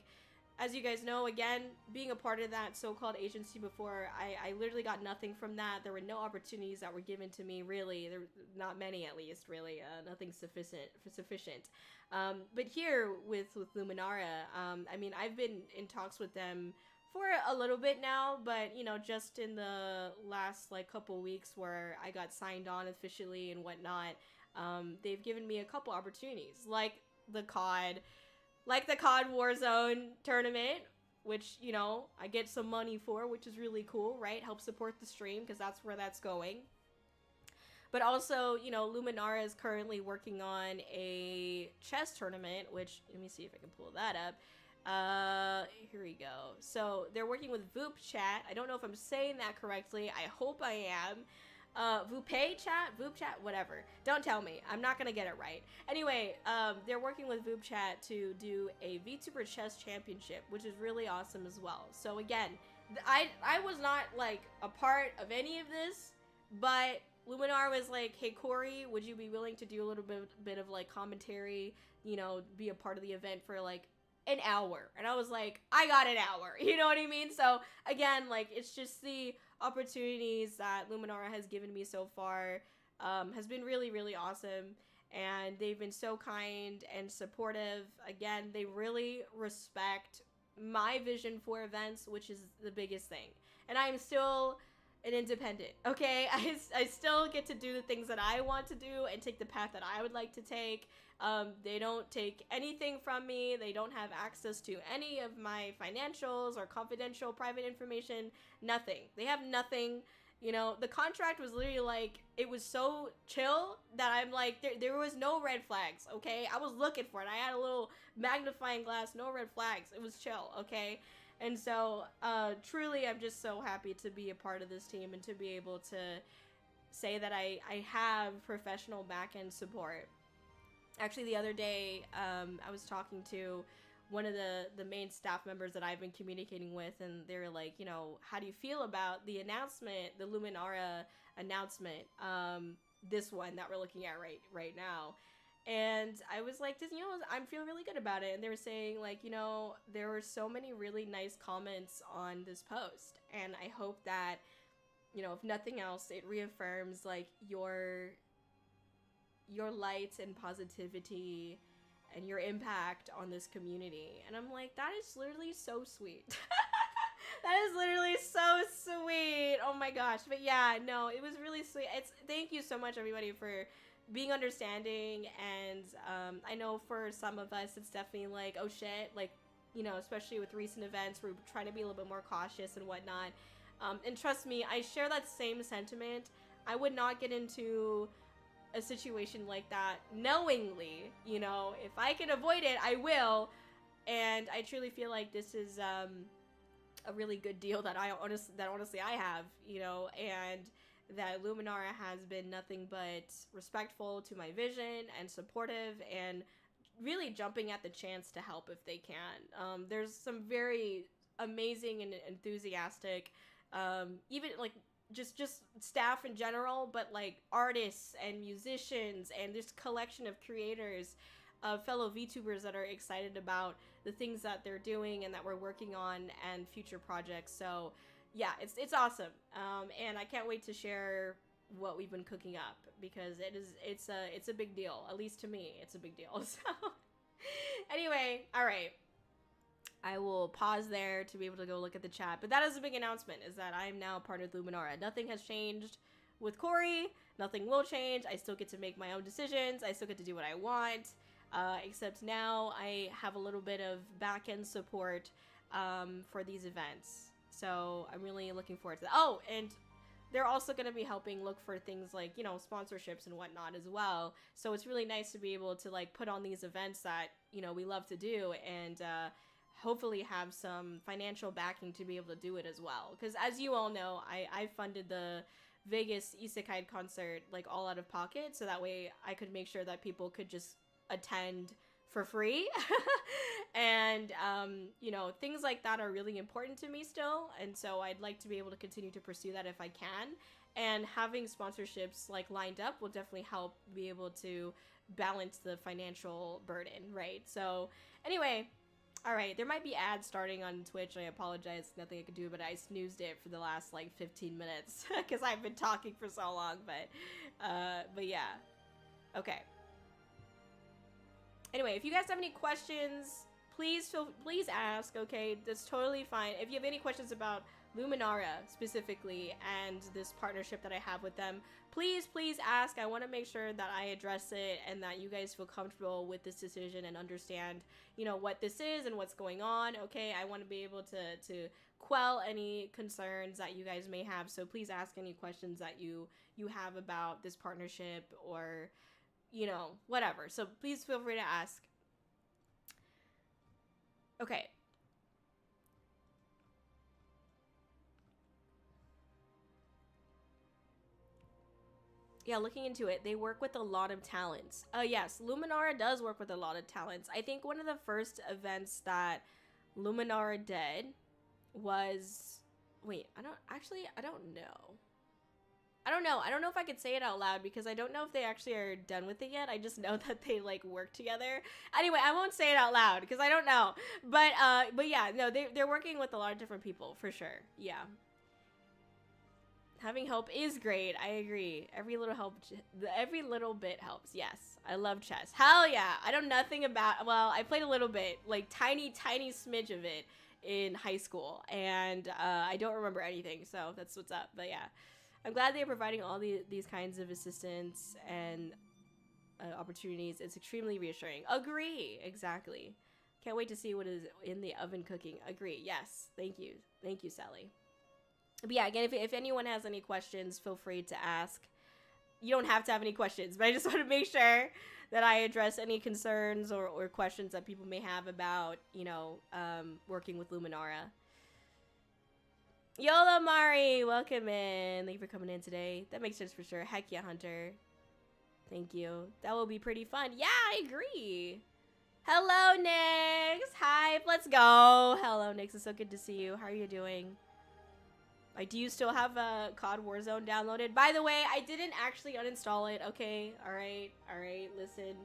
as you guys know, again, being a part of that so-called agency before, I literally got nothing from that. There were no opportunities that were given to me, really. There not many, at least, really. Nothing sufficient. But here with Luminara, I mean, I've been in talks with them for a little bit now, but, you know, just in the last, like, couple weeks where I got signed on officially and whatnot, they've given me a couple opportunities, like the COD Warzone tournament, which, you know, I get some money for, which is really cool, right? Help support the stream, because that's where that's going. But also, you know, Luminara is currently working on a chess tournament, which, let me see if I can pull that up. Here we go. So they're working with Voop Chat. I don't know if I'm saying that correctly. I hope I am. Voop Chat, whatever. Don't tell me. I'm not gonna get it right. Anyway, they're working with Voop Chat to do a VTuber chess championship, which is really awesome as well. So again, I was not, like, a part of any of this, but Luminar was like, hey, Kōri, would you be willing to do a little bit of, like, commentary, you know, be a part of the event for, like, an hour? And I was like, I got an hour, you know what I mean? So again, like, it's just the opportunities that Luminara has given me so far has been really, really awesome, and they've been so kind and supportive. Again, they really respect my vision for events, which is the biggest thing. And I am still an independent, okay? I still get to do the things that I want to do and take the path that I would like to take. They don't take anything from me. They don't have access to any of my financials or confidential private information. Nothing. They have nothing. You know, the contract was literally like, it was so chill that I'm like, there was no red flags, okay? I was looking for it. I had a little magnifying glass, no red flags. It was chill, okay? And so, truly, I'm just so happy to be a part of this team and to be able to say that I have professional back-end support. Actually, the other day, I was talking to one of the main staff members that I've been communicating with, and they were like, you know, how do you feel about the announcement, the Luminara announcement, this one that we're looking at right now? And I was like, you know, I'm feeling really good about it. And they were saying, like, you know, there were so many really nice comments on this post, and I hope that, you know, if nothing else, it reaffirms, like, your light and positivity and your impact on this community. And I'm like, that is literally so sweet. That is literally so sweet. Oh my gosh. But yeah, no, it was really sweet. Thank you so much, everybody, for being understanding. And I know for some of us, it's definitely like, oh shit, like, you know, especially with recent events, we're trying to be a little bit more cautious and whatnot. And trust me, I share that same sentiment. I would not get into a situation like that knowingly. You know, if I can avoid it, I will. And I truly feel like this is a really good deal that honestly I have, you know, and that Luminara has been nothing but respectful to my vision and supportive and really jumping at the chance to help if they can. There's some very amazing and enthusiastic, even like just staff in general, but like artists and musicians and this collection of creators, fellow VTubers that are excited about the things that they're doing and that we're working on and future projects. So yeah, it's awesome. And I can't wait to share what we've been cooking up, because it's a big deal. At least to me, it's a big deal. So anyway, all right. I will pause there to be able to go look at the chat. But that is a big announcement, is that I am now partnered with Luminara. Nothing has changed with Kōri. Nothing will change. I still get to make my own decisions. I still get to do what I want. Except now I have a little bit of back-end support for these events. So I'm really looking forward to that. Oh, and they're also going to be helping look for things like, you know, sponsorships and whatnot as well. So it's really nice to be able to like put on these events that, you know, we love to do, and hopefully have some financial backing to be able to do it as well. Because as you all know, I funded the Vegas Isekai concert like all out of pocket, so that way I could make sure that people could just attend for free. And you know, things like that are really important to me still, and so I'd like to be able to continue to pursue that if I can. And having sponsorships like lined up will definitely help be able to balance the financial burden, right? So anyway, all right, there might be ads starting on Twitch. I apologize, nothing I could do, but I snoozed it for the last like 15 minutes because I've been talking for so long. But yeah, okay. Anyway, if you guys have any questions, please ask. Okay, that's totally fine. If you have any questions about Luminara specifically and this partnership that I have with them, please ask. I want to make sure that I address it and that you guys feel comfortable with this decision and understand, you know, what this is and what's going on. Okay, I want to be able to quell any concerns that you guys may have. So please ask any questions that you have about this partnership, or, you know, whatever. So please feel free to ask. Okay. Yeah, looking into it, they work with a lot of talents. Yes, Luminara does work with a lot of talents. I think one of the first events that Luminara did was... Wait, I don't know. I don't know if I could say it out loud because I don't know if they actually are done with it yet. I just know that they like work together. Anyway, I won't say it out loud because I don't know. But yeah, no, they're working with a lot of different people for sure. Yeah. Having help is great. I agree. Every little bit helps. Yes. I love chess. Hell yeah. I know nothing about, well, I played a little bit, like tiny smidge of it in high school, and I don't remember anything, so that's what's up. But yeah. I'm glad they're providing all these kinds of assistance and opportunities. It's extremely reassuring. Agree. Exactly. Can't wait to see what is in the oven cooking. Agree. Yes. Thank you. Thank you, Sally. But yeah, again, if anyone has any questions, feel free to ask. You don't have to have any questions, but I just want to make sure that I address any concerns or questions that people may have about, you know, working with Luminara. YoHallo Mari, welcome in. Thank you for coming in today. That makes sense for sure. Heck yeah, Hunter. Thank you. That will be pretty fun. Yeah, I agree. Hello, Nix. Hi, let's go. Hello, Nix. It's so good to see you. How are you doing? Like, do you still have COD Warzone downloaded? By the way, I didn't actually uninstall it. Okay, all right. Listen,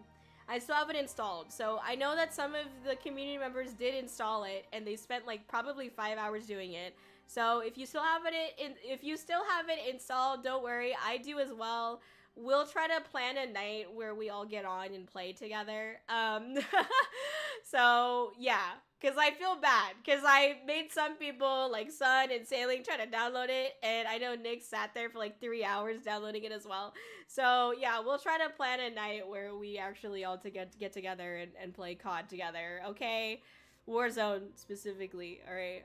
I still have it installed. So I know that some of the community members did install it, and they spent like probably 5 hours doing it. So if you still have it installed, don't worry. I do as well. We'll try to plan a night where we all get on and play together. So yeah, because I feel bad because I made some people like Sun and Sailing try to download it, and I know Nick sat there for like 3 hours downloading it as well. So yeah, we'll try to plan a night where we actually all get together and play COD together. Okay, Warzone specifically. All right.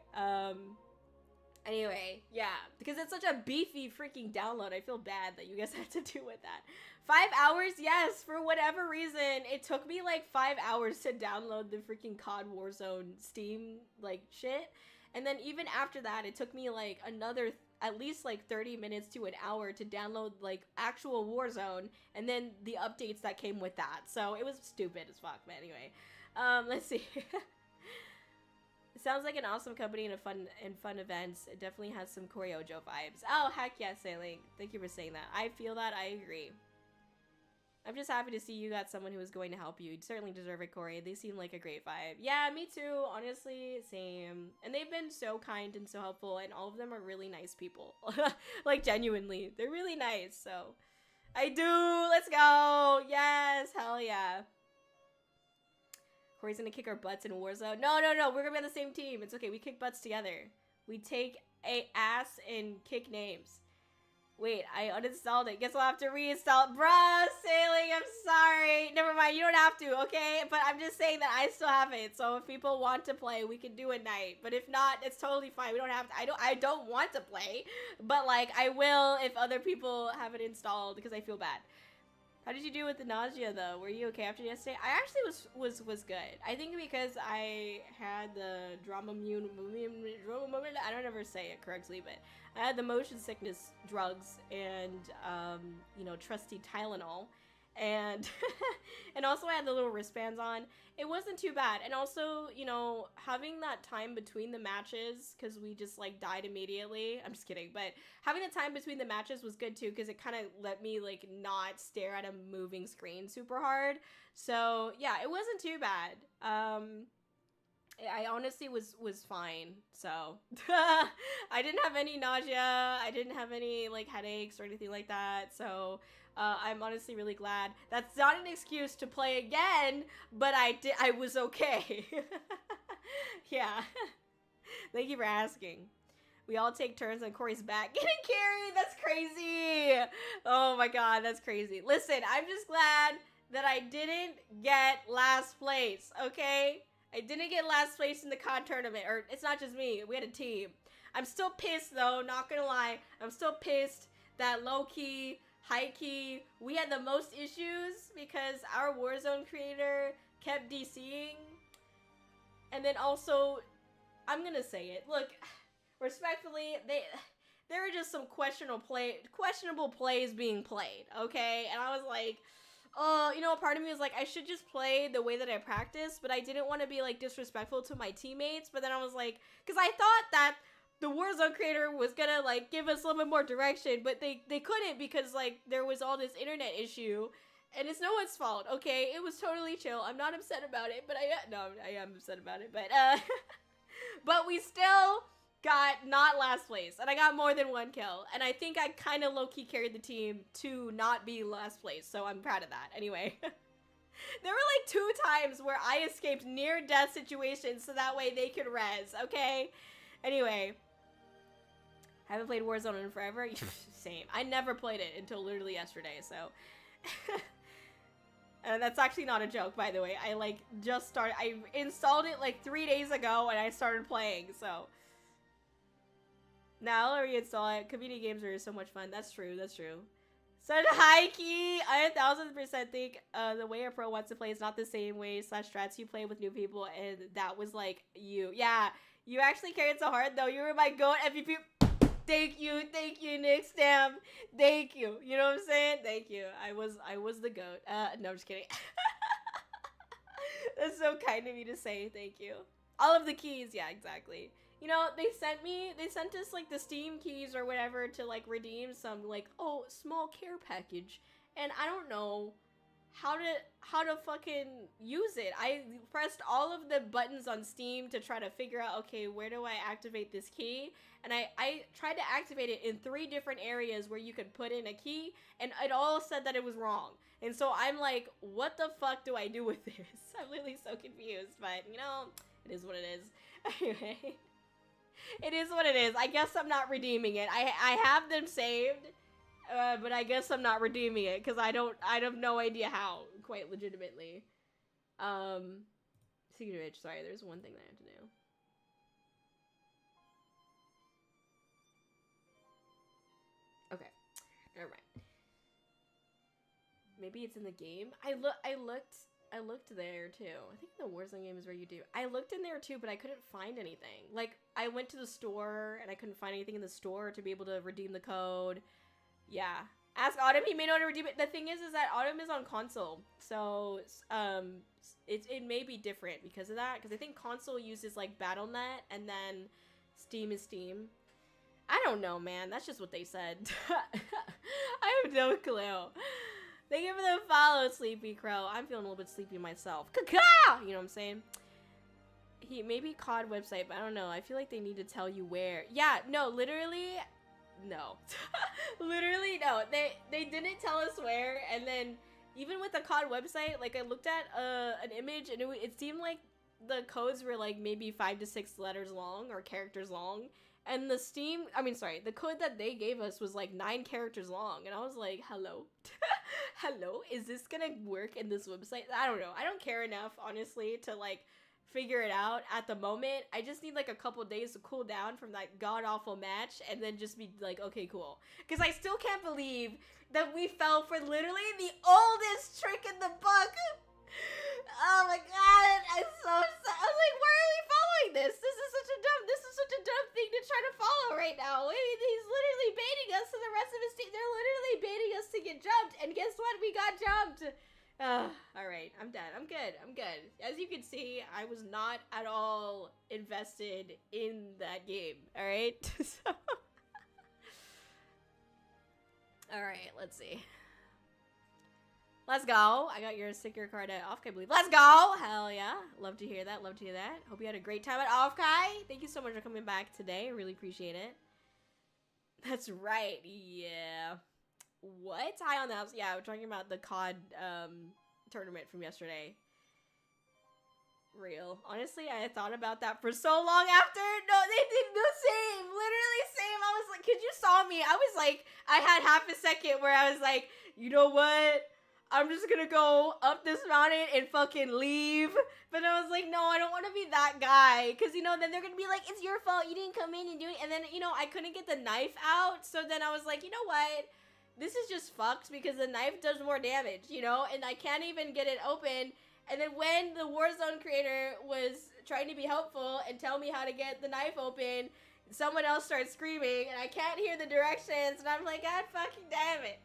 Anyway, yeah, because it's such a beefy freaking download. I feel bad that you guys had to deal with that. 5 hours? Yes, for whatever reason, it took me like 5 hours to download the freaking COD Warzone Steam, like, shit. And then even after that, it took me like another, at least like 30 minutes to an hour to download like actual Warzone, and then the updates that came with that. So it was stupid as fuck, but anyway. Let's see. sounds like an awesome company and fun events. It definitely has some Kōri-Oujo vibes. Oh, heck yes, Sailing. Thank you for saying that. I feel that. I agree. I'm just happy to see you got someone who is going to help you. You certainly deserve it, Corey. They seem like a great vibe. Yeah, me too. Honestly, same. And they've been so kind and so helpful, and all of them are really nice people. Like, genuinely. They're really nice, so... I do! Let's go! Yes! Hell yeah. Corey's gonna kick our butts in Warzone. No, no, no. We're gonna be on the same team. It's okay. We kick butts together. We take a ass and kick names. Wait, I uninstalled it. Guess I'll have to reinstall it. Bruh, Sailing, I'm sorry. Never mind, you don't have to, okay? But I'm just saying that I still have it. So if people want to play, we can do it night. But if not, it's totally fine. We don't have to. I don't want to play. But like, I will if other people have it installed because I feel bad. How did you do with the nausea though? Were you okay after yesterday? I actually was good. I think because I had the I don't ever say it correctly, but I had the motion sickness drugs and you know, trusty Tylenol, and and also I had the little wristbands on. It wasn't too bad, and also, you know, having that time between the matches because we just like died immediately. I'm just kidding, but having the time between the matches was good too because it kind of let me like not stare at a moving screen super hard. So yeah, it wasn't too bad. I honestly was fine. So I didn't have any nausea. I didn't have any like headaches or anything like that. So I'm honestly really glad. That's not an excuse to play again, but I was okay. Yeah. Thank you for asking. We all take turns on Corey's back getting carried. That's crazy. Oh my god, that's crazy. Listen, I'm just glad that I didn't get last place, okay? I didn't get last place in the COD tournament, or it's not just me, we had a team. I'm still pissed though, not gonna lie. I'm still pissed that low-key, high-key, we had the most issues because our Warzone creator kept DCing. And then also, I'm gonna say it, look, respectfully, there were just some questionable plays being played, okay? And I was like, you know, part of me was like, I should just play the way that I practice, but I didn't want to be, like, disrespectful to my teammates, but then I was like, because I thought that the Warzone creator was gonna, like, give us a little bit more direction, but they couldn't because, like, there was all this internet issue, and it's no one's fault, okay? It was totally chill. I'm not upset about it, but I am upset about it, but, but we still got not last place, and I got more than one kill, and I think I kind of low-key carried the team to not be last place, so I'm proud of that. Anyway, there were like 2 times where I escaped near-death situations so that way they could res, okay? Anyway, haven't played Warzone in forever? Same. I never played it until literally yesterday, so... that's actually not a joke, by the way. I, like, just started... I installed it, like, 3 days ago, and I started playing, so... Now I'll reinstall it. Community games are so much fun. That's true. That's true. Such high key. I 1000% think the way a pro wants to play is not the same way / strats you play with new people, and that was like you. Yeah, you actually carried so hard though. You were my GOAT MVP. Thank you, Nick Stam. Thank you. You know what I'm saying? Thank you. I was the GOAT. No, I'm just kidding. That's so kind of you to say. Thank you. All of the keys. Yeah, exactly. You know, they sent us, like, the Steam keys or whatever to, like, redeem some, like, oh, small care package. And I don't know how to fucking use it. I pressed all of the buttons on Steam to try to figure out, okay, where do I activate this key? And I tried to activate it in 3 different areas where you could put in a key, and it all said that it was wrong. And so I'm like, what the fuck do I do with this? I'm really so confused, but, you know, it is what it is. Anyway. It is what it is. I guess I'm not redeeming it. I have them saved, but I guess I'm not redeeming it because I have no idea how, quite legitimately. Speaking of which, sorry, there's one thing that I have to do. Okay, never mind. Maybe it's in the game. I looked there too. I think the Warzone game is where you do. I looked in there too, but I couldn't find anything. Like, I went to the store and I couldn't find anything in the store to be able to redeem the code. Yeah. Ask Autumn. He may know how to redeem it. The thing is that Autumn is on console, so it may be different because of that. Because I think console uses like BattleNet, and then Steam is Steam. I don't know, man. That's just what they said. I have no clue. Thank you for the follow, Sleepy Crow. I'm feeling a little bit sleepy myself. Caca! You know what I'm saying? Maybe COD website, but I don't know. I feel like they need to tell you where. Yeah, no, literally, no. Literally, no. They didn't tell us where, and then even with the COD website, like I looked at an image, and it seemed like the codes were like maybe 5 to 6 letters long or characters long, and the code that they gave us was like 9 characters long, and I was like, hello? Hello? Is this gonna work in this website? I don't know. I don't care enough, honestly, to like figure it out at the moment. I just need like a couple days to cool down from that god-awful match and then just be like, okay, cool. Because I still can't believe that we fell for literally the oldest trick in the book. Oh my god, I'm so upset. I was like, why are we following this? This is such a dumb thing to try to follow right now. He's literally baiting us and the rest of his team. They're literally baiting us to get jumped. And guess what? We got jumped. Alright, I'm done. I'm good. As you can see, I was not at all invested in that game. Alright? So alright, let's see. Let's go. I got your sticker card at Offkai, I believe. Let's go! Hell yeah. Love to hear that. Hope you had a great time at Offkai. Thank you so much for coming back today. I really appreciate it. That's right. Yeah. What? High on the house. Yeah, we're talking about the COD tournament from yesterday. Real. Honestly, I thought about that for so long after. No, they did the same. Literally same. I was like, 'cause you saw me. I was like, I had half a second where I was like, you know what? I'm just gonna go up this mountain and fucking leave. But I was like, no, I don't want to be that guy. Because, you know, then they're gonna be like, it's your fault. You didn't come in and do it. And then, you know, I couldn't get the knife out. So then I was like, you know what? This is just fucked because the knife does more damage, you know? And I can't even get it open. And then when the Warzone creator was trying to be helpful and tell me how to get the knife open, someone else starts screaming and I can't hear the directions. And I'm like, God fucking damn it.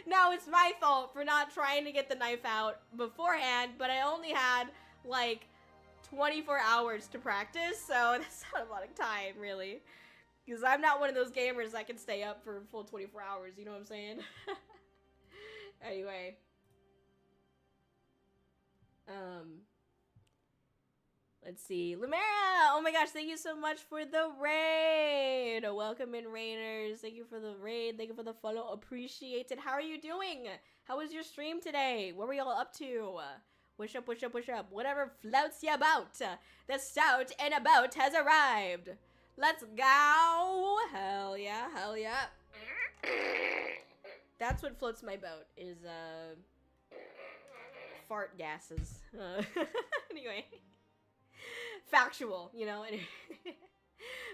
Now it's my fault for not trying to get the knife out beforehand, but I only had like 24 hours to practice, so that's not a lot of time, really. Because I'm not one of those gamers that can stay up for a full 24 hours, you know what I'm saying? Anyway. Let's see. Lumera! Oh my gosh, thank you so much for the raid! Welcome in, raiders. Thank you for the raid. Thank you for the follow. Appreciate it. How are you doing? How was your stream today? What were y'all up to? Push up, push up, push up. Whatever floats you about. The stout and about has arrived. Let's go! Hell yeah, hell yeah. That's what floats my boat, is, fart gases. Anyway. Factual, you know.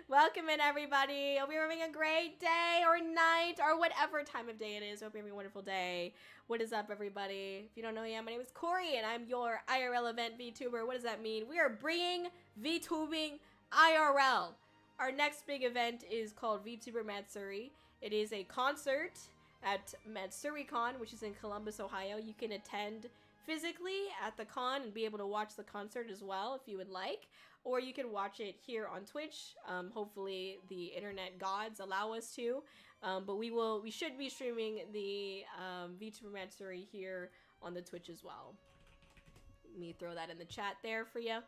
Welcome in, everybody. Hope you're having a great day or night or whatever time of day it is. Hope you're having a wonderful day. What is up, everybody? If you don't know who I am, my name is Kōri, and I'm your IRL event VTuber. What does that mean? We are bringing VTubing IRL. Our next big event is called VTuber Matsuri. It is a concert at MatsuriCon, which is in Columbus, Ohio. You can attend physically at the con and be able to watch the concert as well if you would like, or you can watch it here on Twitch. Hopefully the internet gods allow us to, but we should be streaming the VTuber Matsuri here on the Twitch as well. Let me throw that in the chat there for you.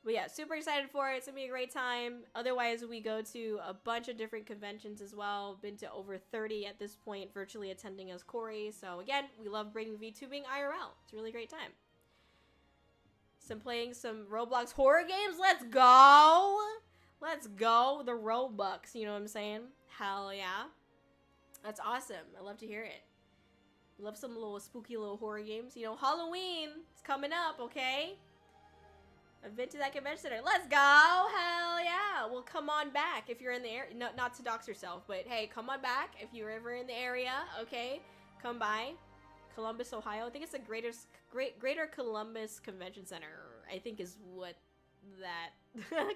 But yeah, super excited for it. It's gonna be a great time. Otherwise, we go to a bunch of different conventions as well. Been to over 30 at this point, virtually attending as Kōri. So again, we love bringing VTubing IRL. It's a really great time. Playing some Roblox horror games. Let's go! Let's go. The Robux, you know what I'm saying? Hell yeah. That's awesome. I love to hear it. Love some little spooky little horror games. You know, Halloween is coming up, okay? I've been to that convention center. Let's go! Hell yeah! Well, come on back if you're in the area. No, not to dox yourself, but hey, come on back if you're ever in the area, okay? Come by. Columbus, Ohio. I think it's the Greater Columbus Convention Center, I think is what that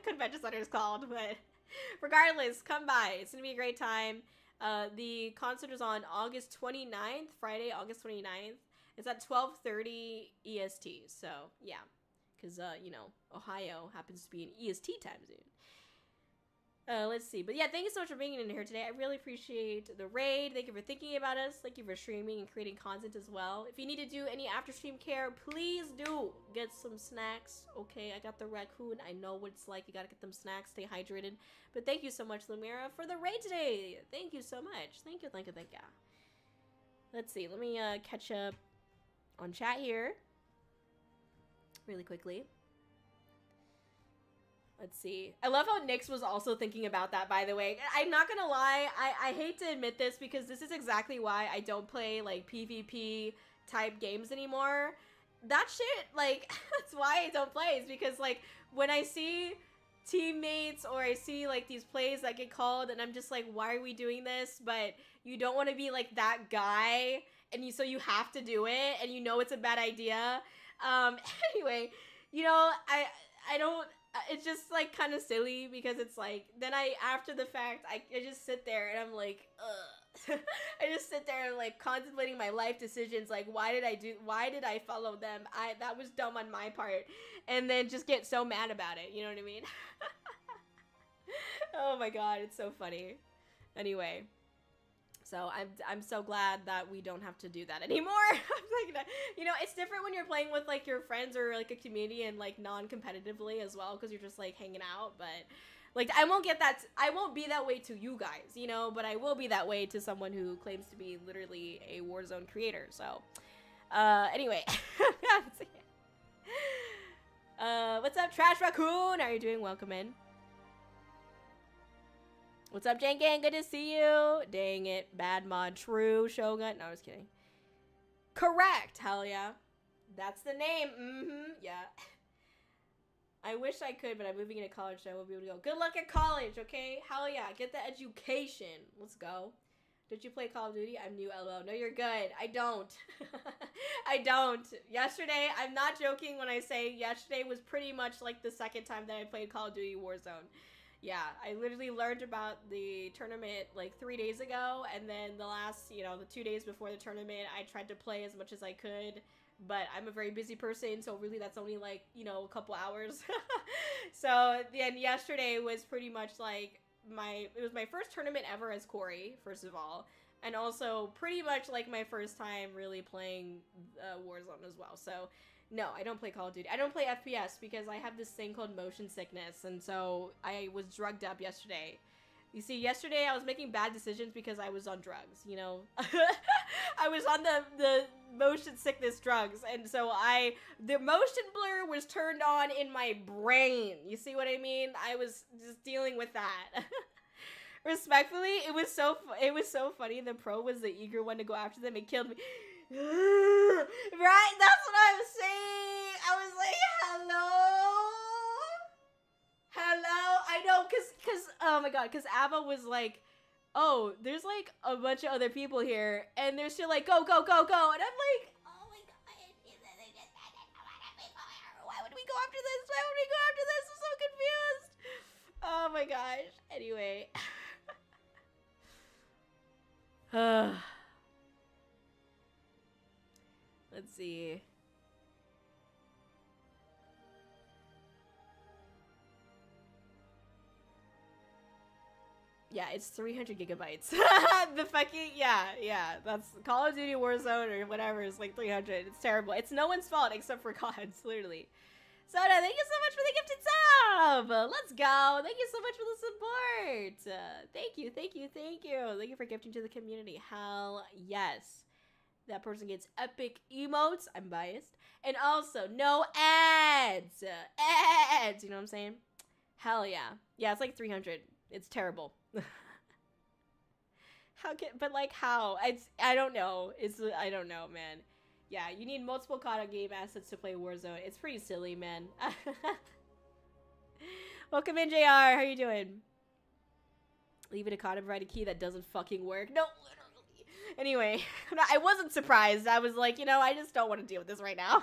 convention center is called. But regardless, come by. It's going to be a great time. The concert is on August 29th, Friday, August 29th. It's at 12:30 EST. So, yeah. Because, you know, Ohio happens to be an EST time zone. Let's see. But yeah, thank you so much for being in here today. I really appreciate the raid. Thank you for thinking about us. Thank you for streaming and creating content as well. If you need to do any after stream care, please do get some snacks. Okay, I got the raccoon. I know what it's like. You gotta get them snacks. Stay hydrated. But thank you so much, Lumira, for the raid today. Thank you so much. Thank you, thank you, thank you. Let's see. Let me catch up on chat here really quickly. Let's see. I love how Nyx was also thinking about that, by the way. I'm not gonna lie, I hate to admit this because this is exactly why I don't play, like, PvP type games anymore. That shit, like, that's why I don't play, is because, like, when I see teammates or I see, like, these plays that get called and I'm just like, why are we doing this? But you don't want to be, like, that guy, and so you have to do it, and you know it's a bad idea. Anyway, you know, I don't... It's just, like, kind of silly because it's, like, then after the fact, I just sit there and I'm, like, ugh. I just sit there and, like, contemplating my life decisions, like, why did I follow them? That was dumb on my part. And then just get so mad about it, you know what I mean? Oh my god, it's so funny. Anyway. So I'm so glad that we don't have to do that anymore. I'm like, you know, it's different when you're playing with, like, your friends or, like, a community and, like, non-competitively as well, because you're just, like, hanging out. But, like, I won't be that way to you guys, you know, but I will be that way to someone who claims to be literally a Warzone creator. So, anyway. What's up, Trash Raccoon? How are you doing? Welcome in. What's up, Janken? Good to see you. Dang it. Bad mod. True. Shogun. No, I was kidding. Correct. Hell yeah. That's the name. Mm-hmm. Yeah. I wish I could, but I'm moving into college, so I won't be able to go. Good luck at college, okay? Hell yeah. Get the education. Let's go. Did you play Call of Duty? I'm new, LOL. No, you're good. I don't. I don't. Yesterday, I'm not joking when I say yesterday was pretty much like the second time that I played Call of Duty Warzone. Yeah, I literally learned about the tournament like 3 days ago, and then the last, you know, the 2 days before the tournament, I tried to play as much as I could, but I'm a very busy person, so really that's only like, you know, a couple hours. So then yesterday was pretty much like it was my first tournament ever as Kōri, first of all, and also pretty much like my first time really playing Warzone as well. So no, I don't play Call of Duty. I don't play FPS because I have this thing called motion sickness, and so I was drugged up yesterday. You see, yesterday I was making bad decisions because I was on drugs, you know? I was on the motion sickness drugs, and so the motion blur was turned on in my brain. You see what I mean? I was just dealing with that. Respectfully, it was so funny. The pro was the eager one to go after them. It killed me. Right? That's what I was saying. I was like, hello. I know, cause oh my god, cause Abba was like, oh, there's like a bunch of other people here, and they're still like, go, and I'm like, oh my god, why would we go after this? I'm so confused. Oh my gosh. Anyway. Let's see. Yeah, it's 300 gigabytes. The fucking, yeah. That's Call of Duty Warzone or whatever is like 300. It's terrible. It's no one's fault except for God's, literally. Soda, thank you so much for the gifted sub. Let's go. Thank you so much for the support. Thank you. Thank you for gifting to the community. Hell yes. That person gets epic emotes. I'm biased. And also, no ads. You know what I'm saying? Hell yeah. Yeah, it's like 300. It's terrible. How? I don't know. I don't know, man. Yeah, you need multiple COD game assets to play Warzone. It's pretty silly, man. Welcome in, JR. How you doing? Leave it a COD and provide a key that doesn't fucking work. No, literally. Anyway, I wasn't surprised. I was like, you know, I just don't want to deal with this right now.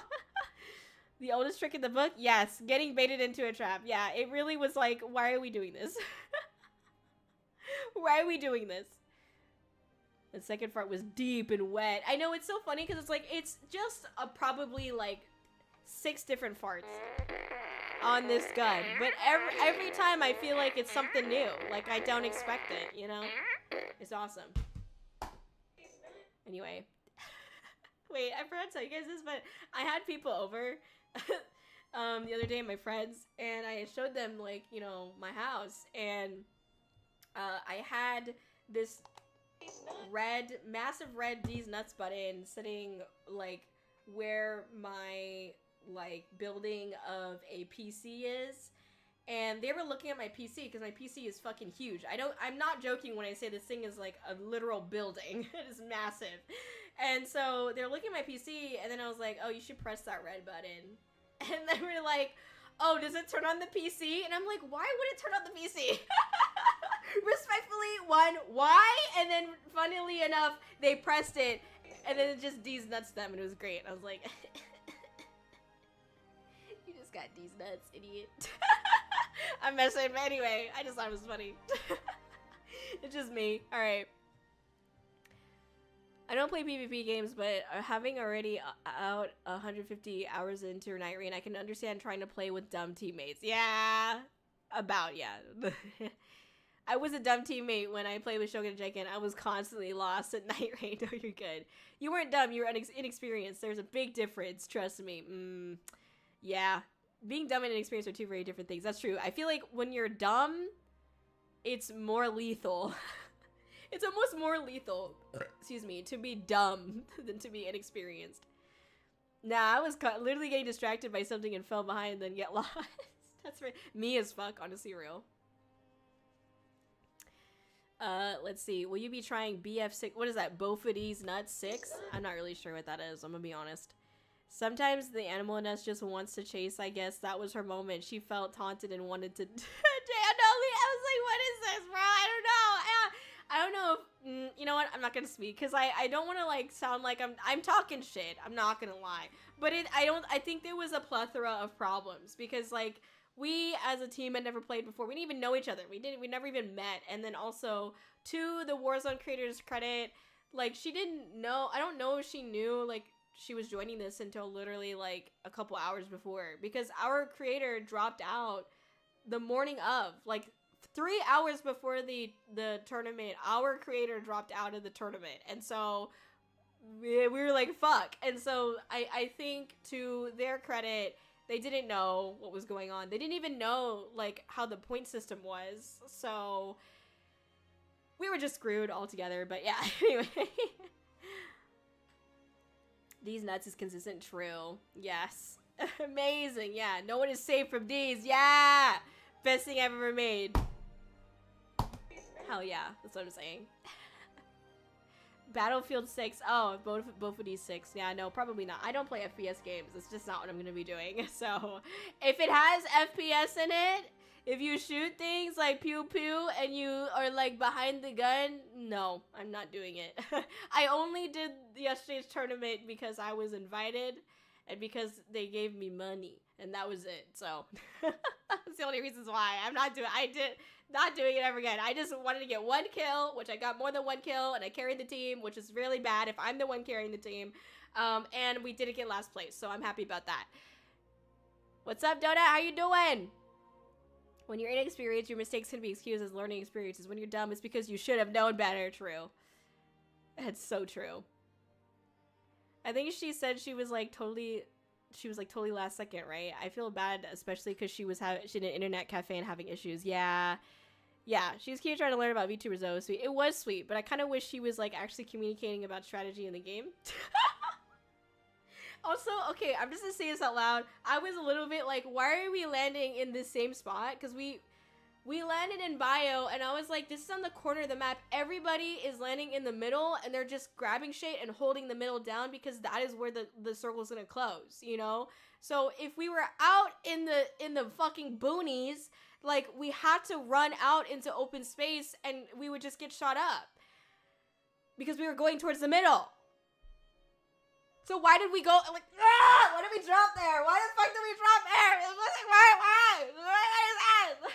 The oldest trick in the book? Yes, getting baited into a trap. Yeah, it really was like, why are we doing this? Why are we doing this? The second fart was deep and wet. I know, it's so funny because it's like, it's just probably like 6 different farts on this gun. But every time I feel like it's something new. Like, I don't expect it, you know? It's awesome. Anyway. Wait, I forgot to tell you guys this, but I had people over the other day, my friends, and I showed them, like, you know, my house, and I had this massive red D's Nuts button sitting, like, where my, like, building of a PC is, and they were looking at my PC, because my PC is fucking huge. I'm not joking when I say this thing is, like, a literal building. It is massive. And so they're looking at my PC, and then I was like, oh, you should press that red button. And they were like, oh, does it turn on the PC? And I'm like, why would it turn on the PC? Respectfully, why? And then, funnily enough, they pressed it, and then it just D's Nuts them, and it was great. I was like, you just got D's Nuts, idiot. I'm messing, but anyway, I just thought it was funny. It's just me. Alright. I don't play PvP games, but having already out 150 hours into Night Rain, I can understand trying to play with dumb teammates. Yeah. Yeah. I was a dumb teammate when I played with Shogun Jiken. I was constantly lost at Night Rain. No, you're good. You weren't dumb, you were inexperienced. There's a big difference, trust me. Yeah. Being dumb and inexperienced are 2 very different things. That's true. I feel like when you're dumb, it's more lethal. It's almost more lethal, excuse me, to be dumb than to be inexperienced. Nah, I was literally getting distracted by something and fell behind and then get lost. That's right. Me as fuck, honestly real. Let's see. Will you be trying BF6? What is that? Bofid's Nuts 6? I'm not really sure what that is. I'm gonna be honest. Sometimes the animal in us just wants to chase, I guess. That was her moment. She felt taunted and wanted to... I was like, what is this, bro? I don't know if... you know what? I'm not gonna speak. Because I don't want to, like, sound like I'm talking shit. I'm not gonna lie. But I think there was a plethora of problems. Because, like... We, as a team, had never played before. We didn't even know each other. We never even met. And then also, to the Warzone creator's credit, like, she didn't know, I don't know if she knew, like, she was joining this until literally, like, a couple hours before. Because our creator dropped out the morning of, like, 3 hours before the tournament, our creator dropped out of the tournament. And so, we were like, fuck. And so, I think, to their credit, they didn't know what was going on. They didn't even know, like, how the point system was. So, we were just screwed altogether. But yeah, anyway. These Nuts is consistent. True. Yes. Amazing. Yeah. No one is safe from these. Yeah. Best thing I've ever made. Hell yeah. That's what I'm saying. Battlefield 6. Oh, both of these 6. Yeah, no, probably not. I don't play FPS games. It's just not what I'm going to be doing. So, if it has FPS in it, if you shoot things like pew pew and you are like behind the gun, no, I'm not doing it. I only did yesterday's tournament because I was invited and because they gave me money. And that was it. So, that's the only reasons why. Not doing it ever again. I just wanted to get 1 kill, which I got more than 1 kill, and I carried the team, which is really bad if I'm the one carrying the team. And we didn't get last place, so I'm happy about that. What's up, Donut? How you doing? When you're inexperienced, your mistakes can be excused as learning experiences. When you're dumb, it's because you should have known better. True. That's so true. I think she said she was like totally last second, right? I feel bad, especially because she had an internet cafe and having issues. Yeah, she was cute trying to learn about VTubers though. Sweet. It was sweet, but I kind of wish she was like actually communicating about strategy in the game. Also, okay, I'm just gonna say this out loud. I was a little bit like, why are we landing in the same spot? Because we landed in Bio, and I was like, this is on the corner of the map. Everybody is landing in the middle, and they're just grabbing shit and holding the middle down because that is where the circle's gonna close, you know? So if we were out in the fucking boonies, like, we had to run out into open space, and we would just get shot up. Because we were going towards the middle. So why did we go, like, why did we drop there? Why the fuck did we drop there? It was like, why is that? It was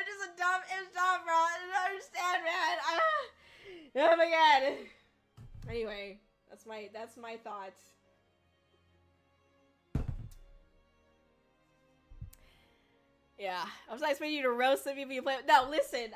just it's dumb, bro. I don't understand, man. Oh my god. Anyway, that's my thoughts. Yeah, I was not expecting you to roast some people you play. No, listen,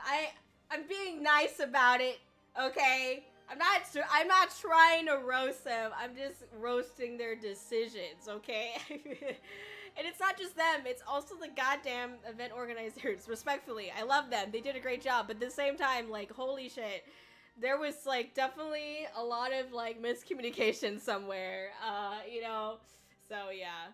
I'm being nice about it. Okay, I'm not trying to roast them. I'm just roasting their decisions. Okay, and it's not just them. It's also the goddamn event organizers. Respectfully, I love them. They did a great job. But at the same time, like, holy shit, there was like definitely a lot of like miscommunication somewhere. You know. So yeah.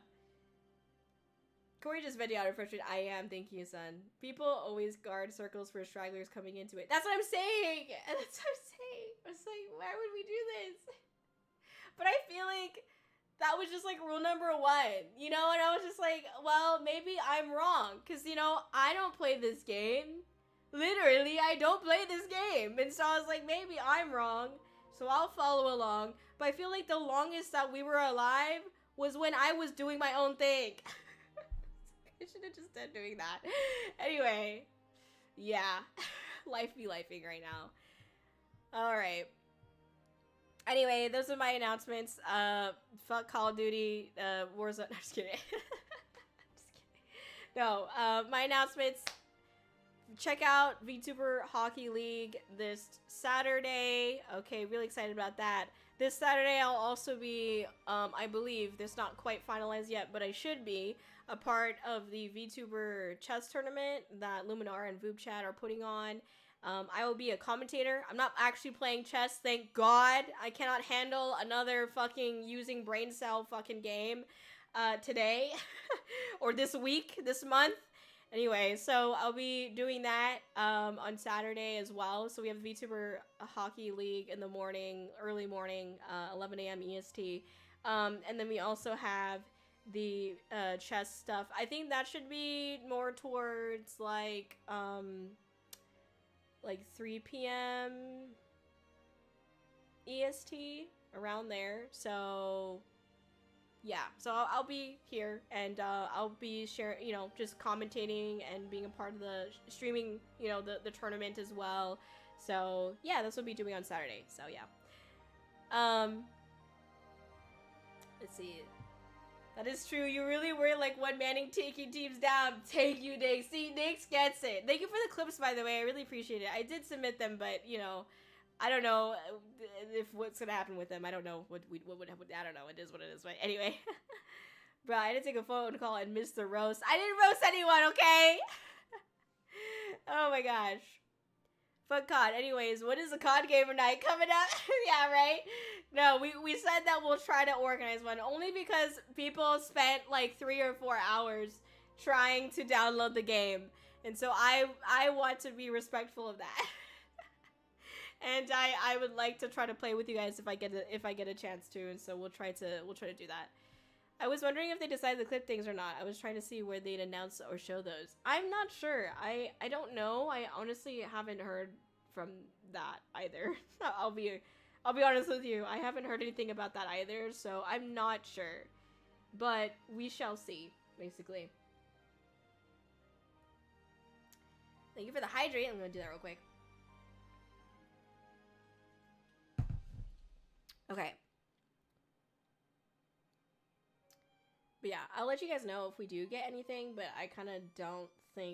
Kōri just vented out of frustration. I am, thank you, son. People always guard circles for stragglers coming into it. That's what I'm saying! That's what I'm saying! I was like, why would we do this? But I feel like that was just like rule number 1, you know? And I was just like, well, maybe I'm wrong. Because, you know, I don't play this game. Literally, I don't play this game. And so I was like, maybe I'm wrong. So I'll follow along. But I feel like the longest that we were alive was when I was doing my own thing. I should have just done doing that. Anyway, yeah. Life be lifing right now. Alright. Anyway, those are my announcements. Fuck Call of Duty, Warzone. No, just kidding. Just kidding. No, my announcements. Check out VTuber Hockey League this Saturday. Okay, really excited about that. This Saturday I'll also be, I believe, this not quite finalized yet, but I should be a part of the VTuber chess tournament that Luminar and VoobChat are putting on. I will be a commentator. I'm not actually playing chess, thank God. I cannot handle another fucking using brain cell fucking game today or this week, this month. Anyway, so I'll be doing that on Saturday as well. So we have the VTuber Hockey League in the morning, early morning, 11 a.m. EST. And then we also have the chess stuff. I think that should be more towards like 3 p.m. EST, around there. So yeah, so I'll be here and I'll be sharing, you know, just commentating and being a part of the streaming, you know, the tournament as well. So yeah, that's what we'll be doing on Saturday. So yeah. Let's see. That is true. You really were like one-manning taking teams down. Take you, Nix. See, Nix gets it. Thank you for the clips, by the way. I really appreciate it. I did submit them, but, you know, I don't know if what's going to happen with them. I don't know what would happen. I don't know. It is what it is. But anyway. Bro, I didn't take a phone call and miss the roast. I didn't roast anyone, okay? Oh my gosh. Fuck COD. Anyways, what is the COD gamer night coming up? Yeah, right? No, we said that we'll try to organize one only because people spent like 3 or 4 hours trying to download the game. And so I want to be respectful of that. And I would like to try to play with you guys if I get a chance to, and so we'll try to do that. I was wondering if they decided to clip things or not. I was trying to see where they'd announce or show those. I'm not sure. I don't know. I honestly haven't heard from that either. I'll be honest with you. I haven't heard anything about that either, so I'm not sure. But we shall see, basically. Thank you for the hydrate. I'm gonna do that real quick. Okay. But yeah, I'll let you guys know if we do get anything, but I kind of don't know.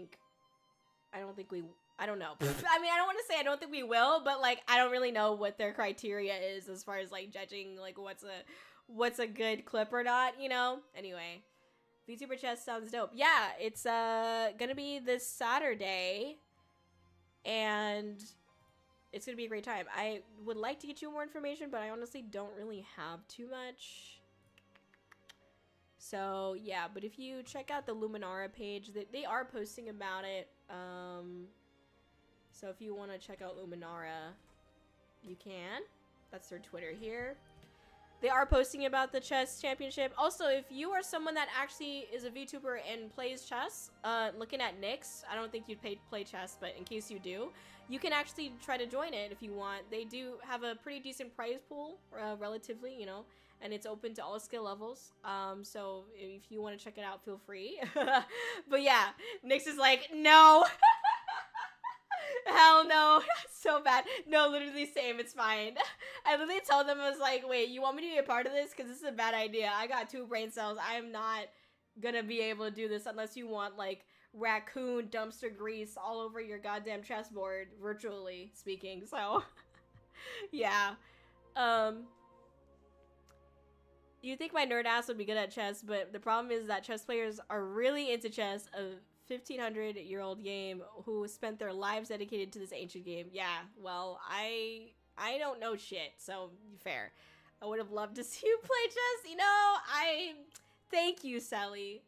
I mean, I don't want to say I don't think we will, but like, I don't really know what their criteria is as far as like judging like what's a good clip or not, you know? Anyway, VTuber chess sounds dope. Yeah, it's gonna be this Saturday, and it's gonna be a great time. I would like to get you more information, but I honestly don't really have too much. So yeah, but if you check out the Luminara page, they are posting about it. So if you want to check out Luminara, you can. That's their Twitter here. They are posting about the chess championship. Also, if you are someone that actually is a VTuber and plays chess, looking at Nix, I don't think you'd play chess, but in case you do, you can actually try to join it if you want. They do have a pretty decent prize pool, relatively, you know, and it's open to all skill levels. So if you want to check it out, feel free. But yeah, Nix is like, no. Hell no. So so bad. No, literally same. It's fine. I literally told them, I was like, wait, you want me to be a part of this? Because this is a bad idea. I got 2 brain cells. I am not gonna be able to do this unless you want, like, raccoon dumpster grease all over your goddamn chessboard, virtually speaking. So, yeah. You think my nerd ass would be good at chess, but the problem is that chess players are really into chess, a 1,500-year-old game who spent their lives dedicated to this ancient game. Yeah, well, I don't know shit, so fair. I would have loved to see you play chess. You know, thank you, Sally.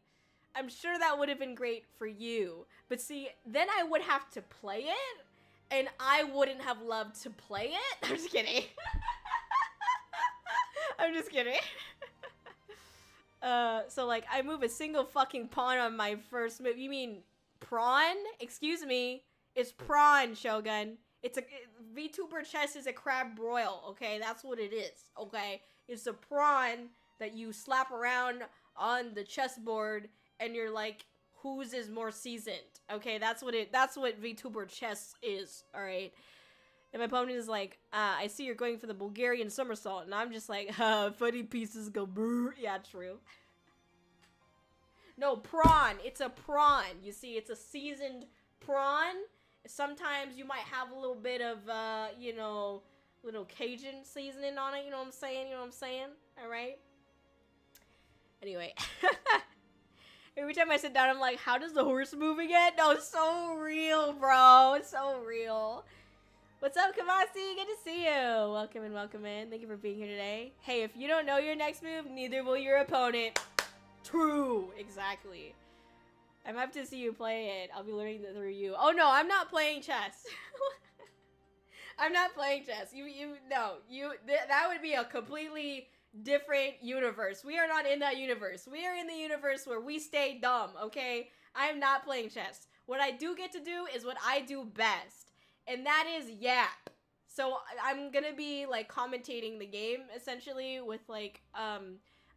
I'm sure that would have been great for you. But see, then I would have to play it, and I wouldn't have loved to play it. I'm just kidding. I'm just kidding. So like, I move a single fucking pawn on my first move. You mean prawn? Excuse me. It's prawn, Shogun. VTuber chess is a crab broil, okay? That's what it is, okay? It's a prawn that you slap around on the chessboard, and you're like, whose is more seasoned, okay? That's what VTuber chess is, alright? And my opponent is like, I see you're going for the Bulgarian somersault, and I'm just like, funny pieces go brrr. Yeah, true. No, prawn. It's a prawn. You see, it's a seasoned prawn. Sometimes you might have a little bit of, you know, little Cajun seasoning on it. You know what I'm saying? You know what I'm saying? All right? Anyway. Every time I sit down, I'm like, how does the horse move again? No, it's so real, bro. It's so real. What's up, Kamasi? Good to see you. Welcome in, welcome in. Thank you for being here today. Hey, if you don't know your next move, neither will your opponent. True. Exactly. I'm happy to see you play it. I'll be learning that through you. Oh, no, I'm not playing chess. I'm not playing chess. That would be a completely different universe. We are not in that universe. We are in the universe where we stay dumb, okay? I am not playing chess. What I do get to do is what I do best. And that is yap. So I'm gonna be like commentating the game essentially with like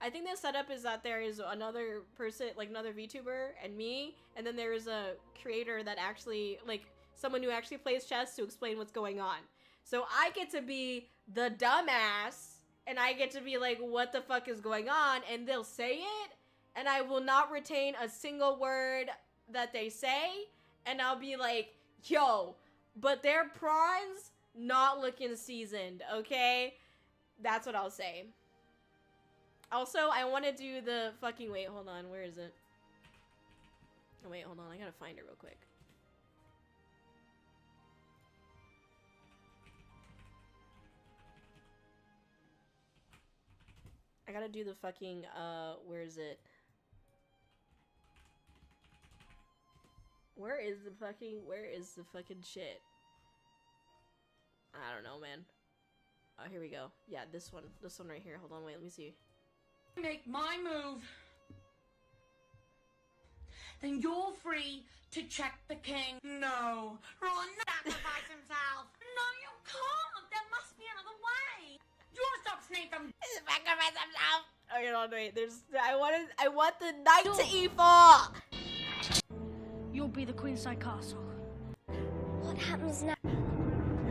I think the setup is that there is another person, like another VTuber and me, and then there is a creator that actually, like someone who actually plays chess to explain what's going on. So I get to be the dumbass, and I get to be like, what the fuck is going on? And they'll say it, and I will not retain a single word that they say, and I'll be like, yo, but their prawns not looking seasoned, okay? That's what I'll say. Also, I want to do the fucking... Wait, hold on. Where is it? Oh, wait, hold on. I gotta find it real quick. I gotta do the fucking, where is it? Where is the fucking shit? I don't know, man. Oh, here we go. Yeah, this one right here. Hold on, wait, let me see. Make my move, then you're free to check the king. No, Ron sacrifice himself. No, you can't. There must be another way. You want to stop sneaking? Sacrifice himself. Okay, hold on, wait. I want the knight to e4. You'll be the queenside castle. What happens now?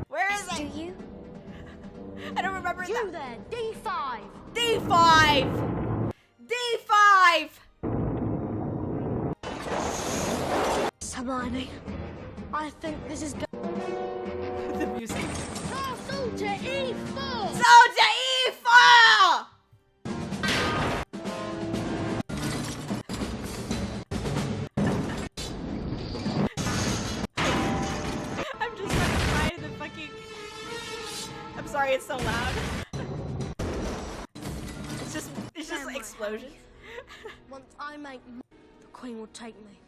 Where is it? Do you? I don't remember You that. there, D5. D5! D5! Hermione, I think this is The music. castle to E4. Soldier E4! I'm just like trying the fucking... I'm sorry, it's so loud. It's just explosions. Once I make the queen will take me.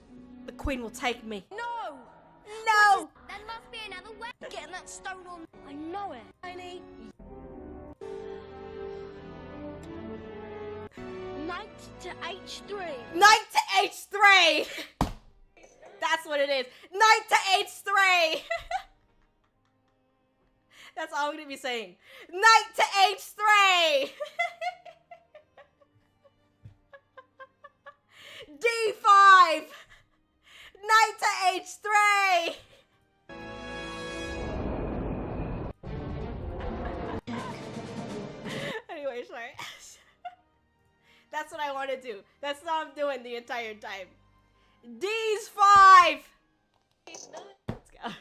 The queen will take me. No! No! There must be another way. Getting that stone on. I know it. Tiny. Knight to H3. Knight to H3! That's what it is. Knight to H3! That's all I'm gonna be saying. Knight to H3! D5! Knight to H3! I want to do. That's all I'm doing the entire time. D's 5! Let's go.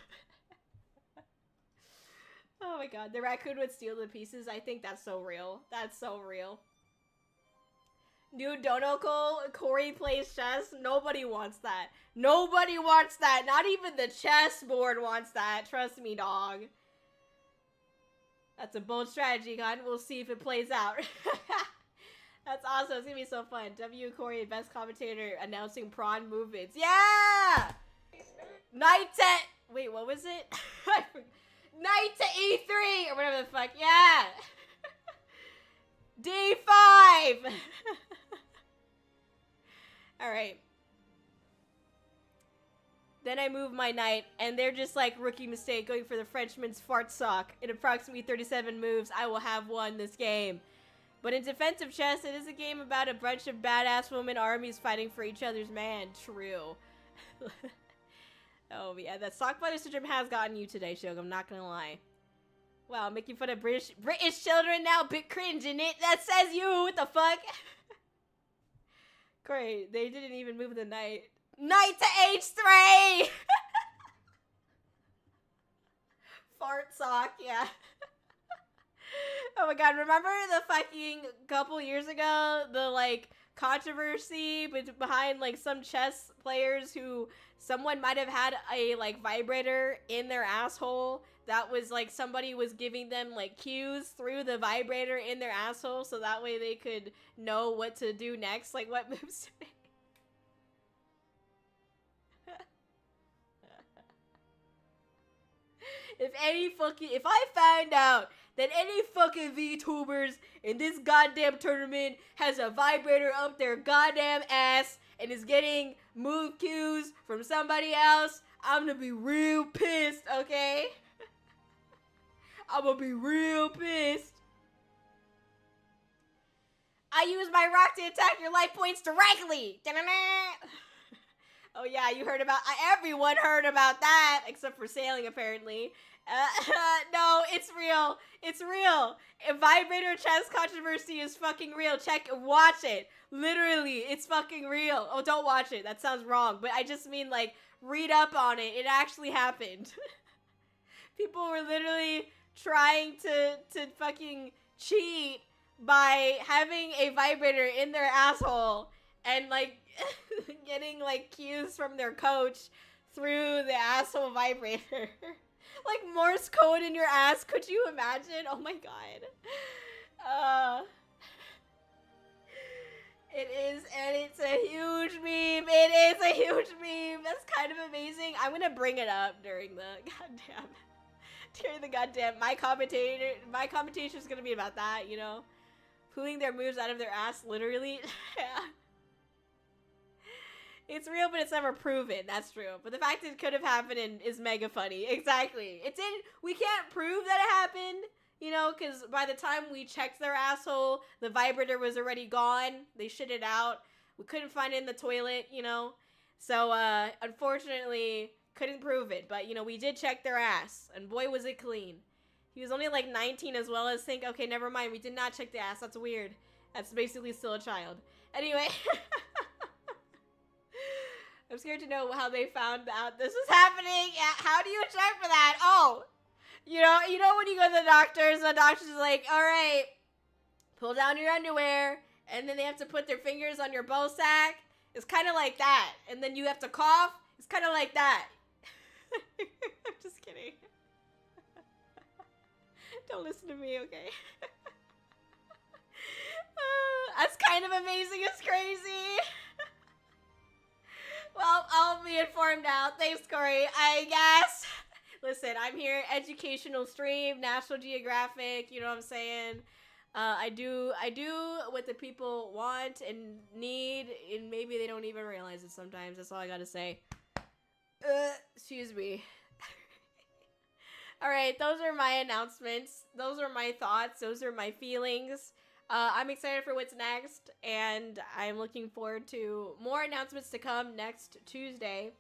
Oh my god, the raccoon would steal the pieces. I think that's so real. That's so real. New Donoko, Kōri plays chess. Nobody wants that. Nobody wants that. Not even the chessboard wants that. Trust me, dog. That's a bold strategy, Con. We'll see if it plays out. That's awesome. It's gonna be so fun. W. Kōri, best commentator, announcing prawn movements. Yeah! Knight to... Wait, what was it? Knight to E3! Or whatever the fuck. Yeah! D5! Alright. Then I move my knight, and they're just like, rookie mistake, going for the Frenchman's fart sock. In approximately 37 moves, I will have won this game. But in defensive chess, it is a game about a bunch of badass woman armies fighting for each other's man. True. Oh, yeah, that sock butter syndrome has gotten you today, Shog. I'm not gonna lie. Wow, making fun of British children now. Bit cringe, in it? That says you. What the fuck? Great. They didn't even move the knight. Knight to H3! Fart sock, yeah. Oh my god, remember the fucking couple years ago, the like controversy behind like some chess players who someone might have had a like vibrator in their asshole that was like somebody was giving them like cues through the vibrator in their asshole so that way they could know what to do next, like what moves to make. If I find out that any fucking VTubers in this goddamn tournament has a vibrator up their goddamn ass and is getting move cues from somebody else, I'm gonna be real pissed, okay? I'm gonna be real pissed. I use my rock to attack your life points directly! Oh yeah, you heard about, everyone heard about that, except for sailing apparently. No, it's real. It's real. A vibrator chess controversy is fucking real. Watch it. Literally, it's fucking real. Oh, don't watch it. That sounds wrong. But I just mean, like, read up on it. It actually happened. People were literally trying to fucking cheat by having a vibrator in their asshole and, like, getting, like, cues from their coach through the asshole vibrator. Like Morse code in your ass. Could you imagine? Oh my god. It is, and it's a huge meme. It is a huge meme. That's kind of amazing. I'm gonna bring it up during the goddamn, my commentation is gonna be about that, you know? Pulling their moves out of their ass, literally. Yeah. It's real, but it's never proven. That's true. But the fact that it could have happened is mega funny. Exactly. We can't prove that it happened, you know, because by the time we checked their asshole, the vibrator was already gone. They shit it out. We couldn't find it in the toilet, you know. So, unfortunately, couldn't prove it. But, you know, we did check their ass, and boy, was it clean. He was only like 19 as well as think, okay, never mind. We did not check the ass. That's weird. That's basically still a child. Anyway. I'm scared to know how they found out this was happening. How do you check for that? Oh, you know when you go to the doctor's like, all right, pull down your underwear, and then they have to put their fingers on your ball sack. It's kind of like that. And then you have to cough. It's kind of like that. I'm just kidding. Don't listen to me, okay? That's kind of amazing. It's crazy. Well, I'll be informed now. Thanks, Kōri. I guess. Listen, I'm here. Educational stream, National Geographic. You know what I'm saying? I do what the people want and need, and maybe they don't even realize it sometimes. That's all I gotta say. Excuse me. All right, those are my announcements. Those are my thoughts. Those are my feelings. I'm excited for what's next, and I'm looking forward to more announcements to come next Tuesday.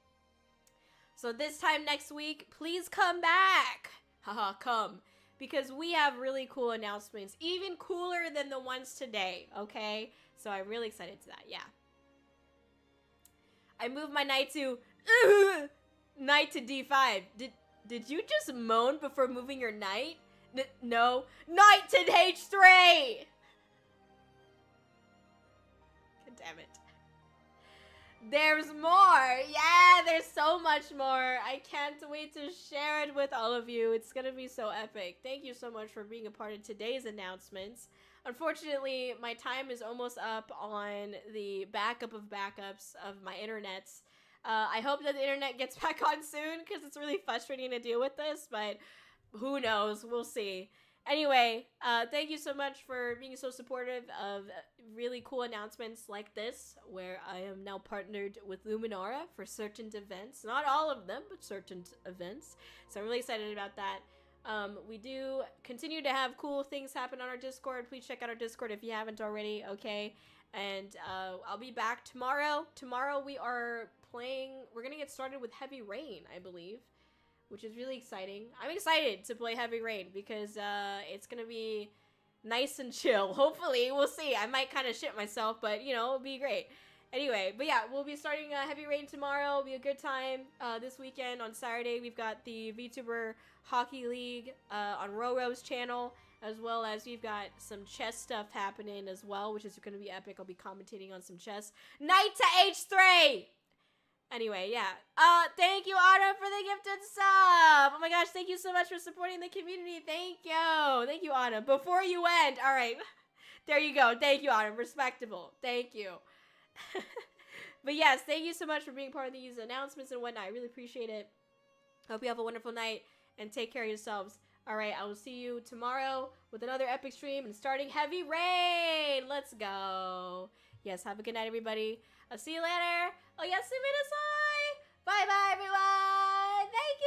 So this time next week, please come back. Haha, come. Because we have really cool announcements, even cooler than the ones today, okay? So I'm really excited to that, yeah. I moved my knight to knight to d5. Did you just moan before moving your knight? No. Knight to h3! God damn it. There's more! Yeah, there's so much more. I can't wait to share it with all of you. It's gonna be so epic. Thank you so much for being a part of today's announcements. Unfortunately, my time is almost up on the backup of backups of my internets. I hope that the internet gets back on soon because it's really frustrating to deal with this, but who knows? We'll see. Anyway, thank you so much for being so supportive of really cool announcements like this, where I am now partnered with Luminara for certain events. Not all of them, but certain events. So I'm really excited about that. We do continue to have cool things happen on our Discord. Please check out our Discord if you haven't already, okay? And I'll be back tomorrow. Tomorrow we are playing, we're gonna get started with Heavy Rain, I believe, which is really exciting. I'm excited to play Heavy Rain because it's gonna be nice and chill. Hopefully, we'll see. I might kind of shit myself, but you know, it'll be great. Anyway, but yeah, we'll be starting Heavy Rain tomorrow. It'll be a good time. This weekend on Saturday, we've got the VTuber Hockey League on Roro's channel, as well as we've got some chess stuff happening as well, which is going to be epic. I'll be commentating on some chess. Knight to h3! Anyway, yeah. Thank you, Autumn, for the gifted sub! Oh my gosh, thank you so much for supporting the community. Thank you. Thank you, Autumn. Before you end, alright. There you go. Thank you, Autumn. Respectable. Thank you. But yes, thank you so much for being part of these announcements and whatnot. I really appreciate it. Hope you have a wonderful night and take care of yourselves. Alright, I will see you tomorrow with another epic stream and starting Heavy Rain. Let's go. Yes, have a good night, everybody. I'll see you later. Oyasuminasai. Bye-bye, everyone. Thank you.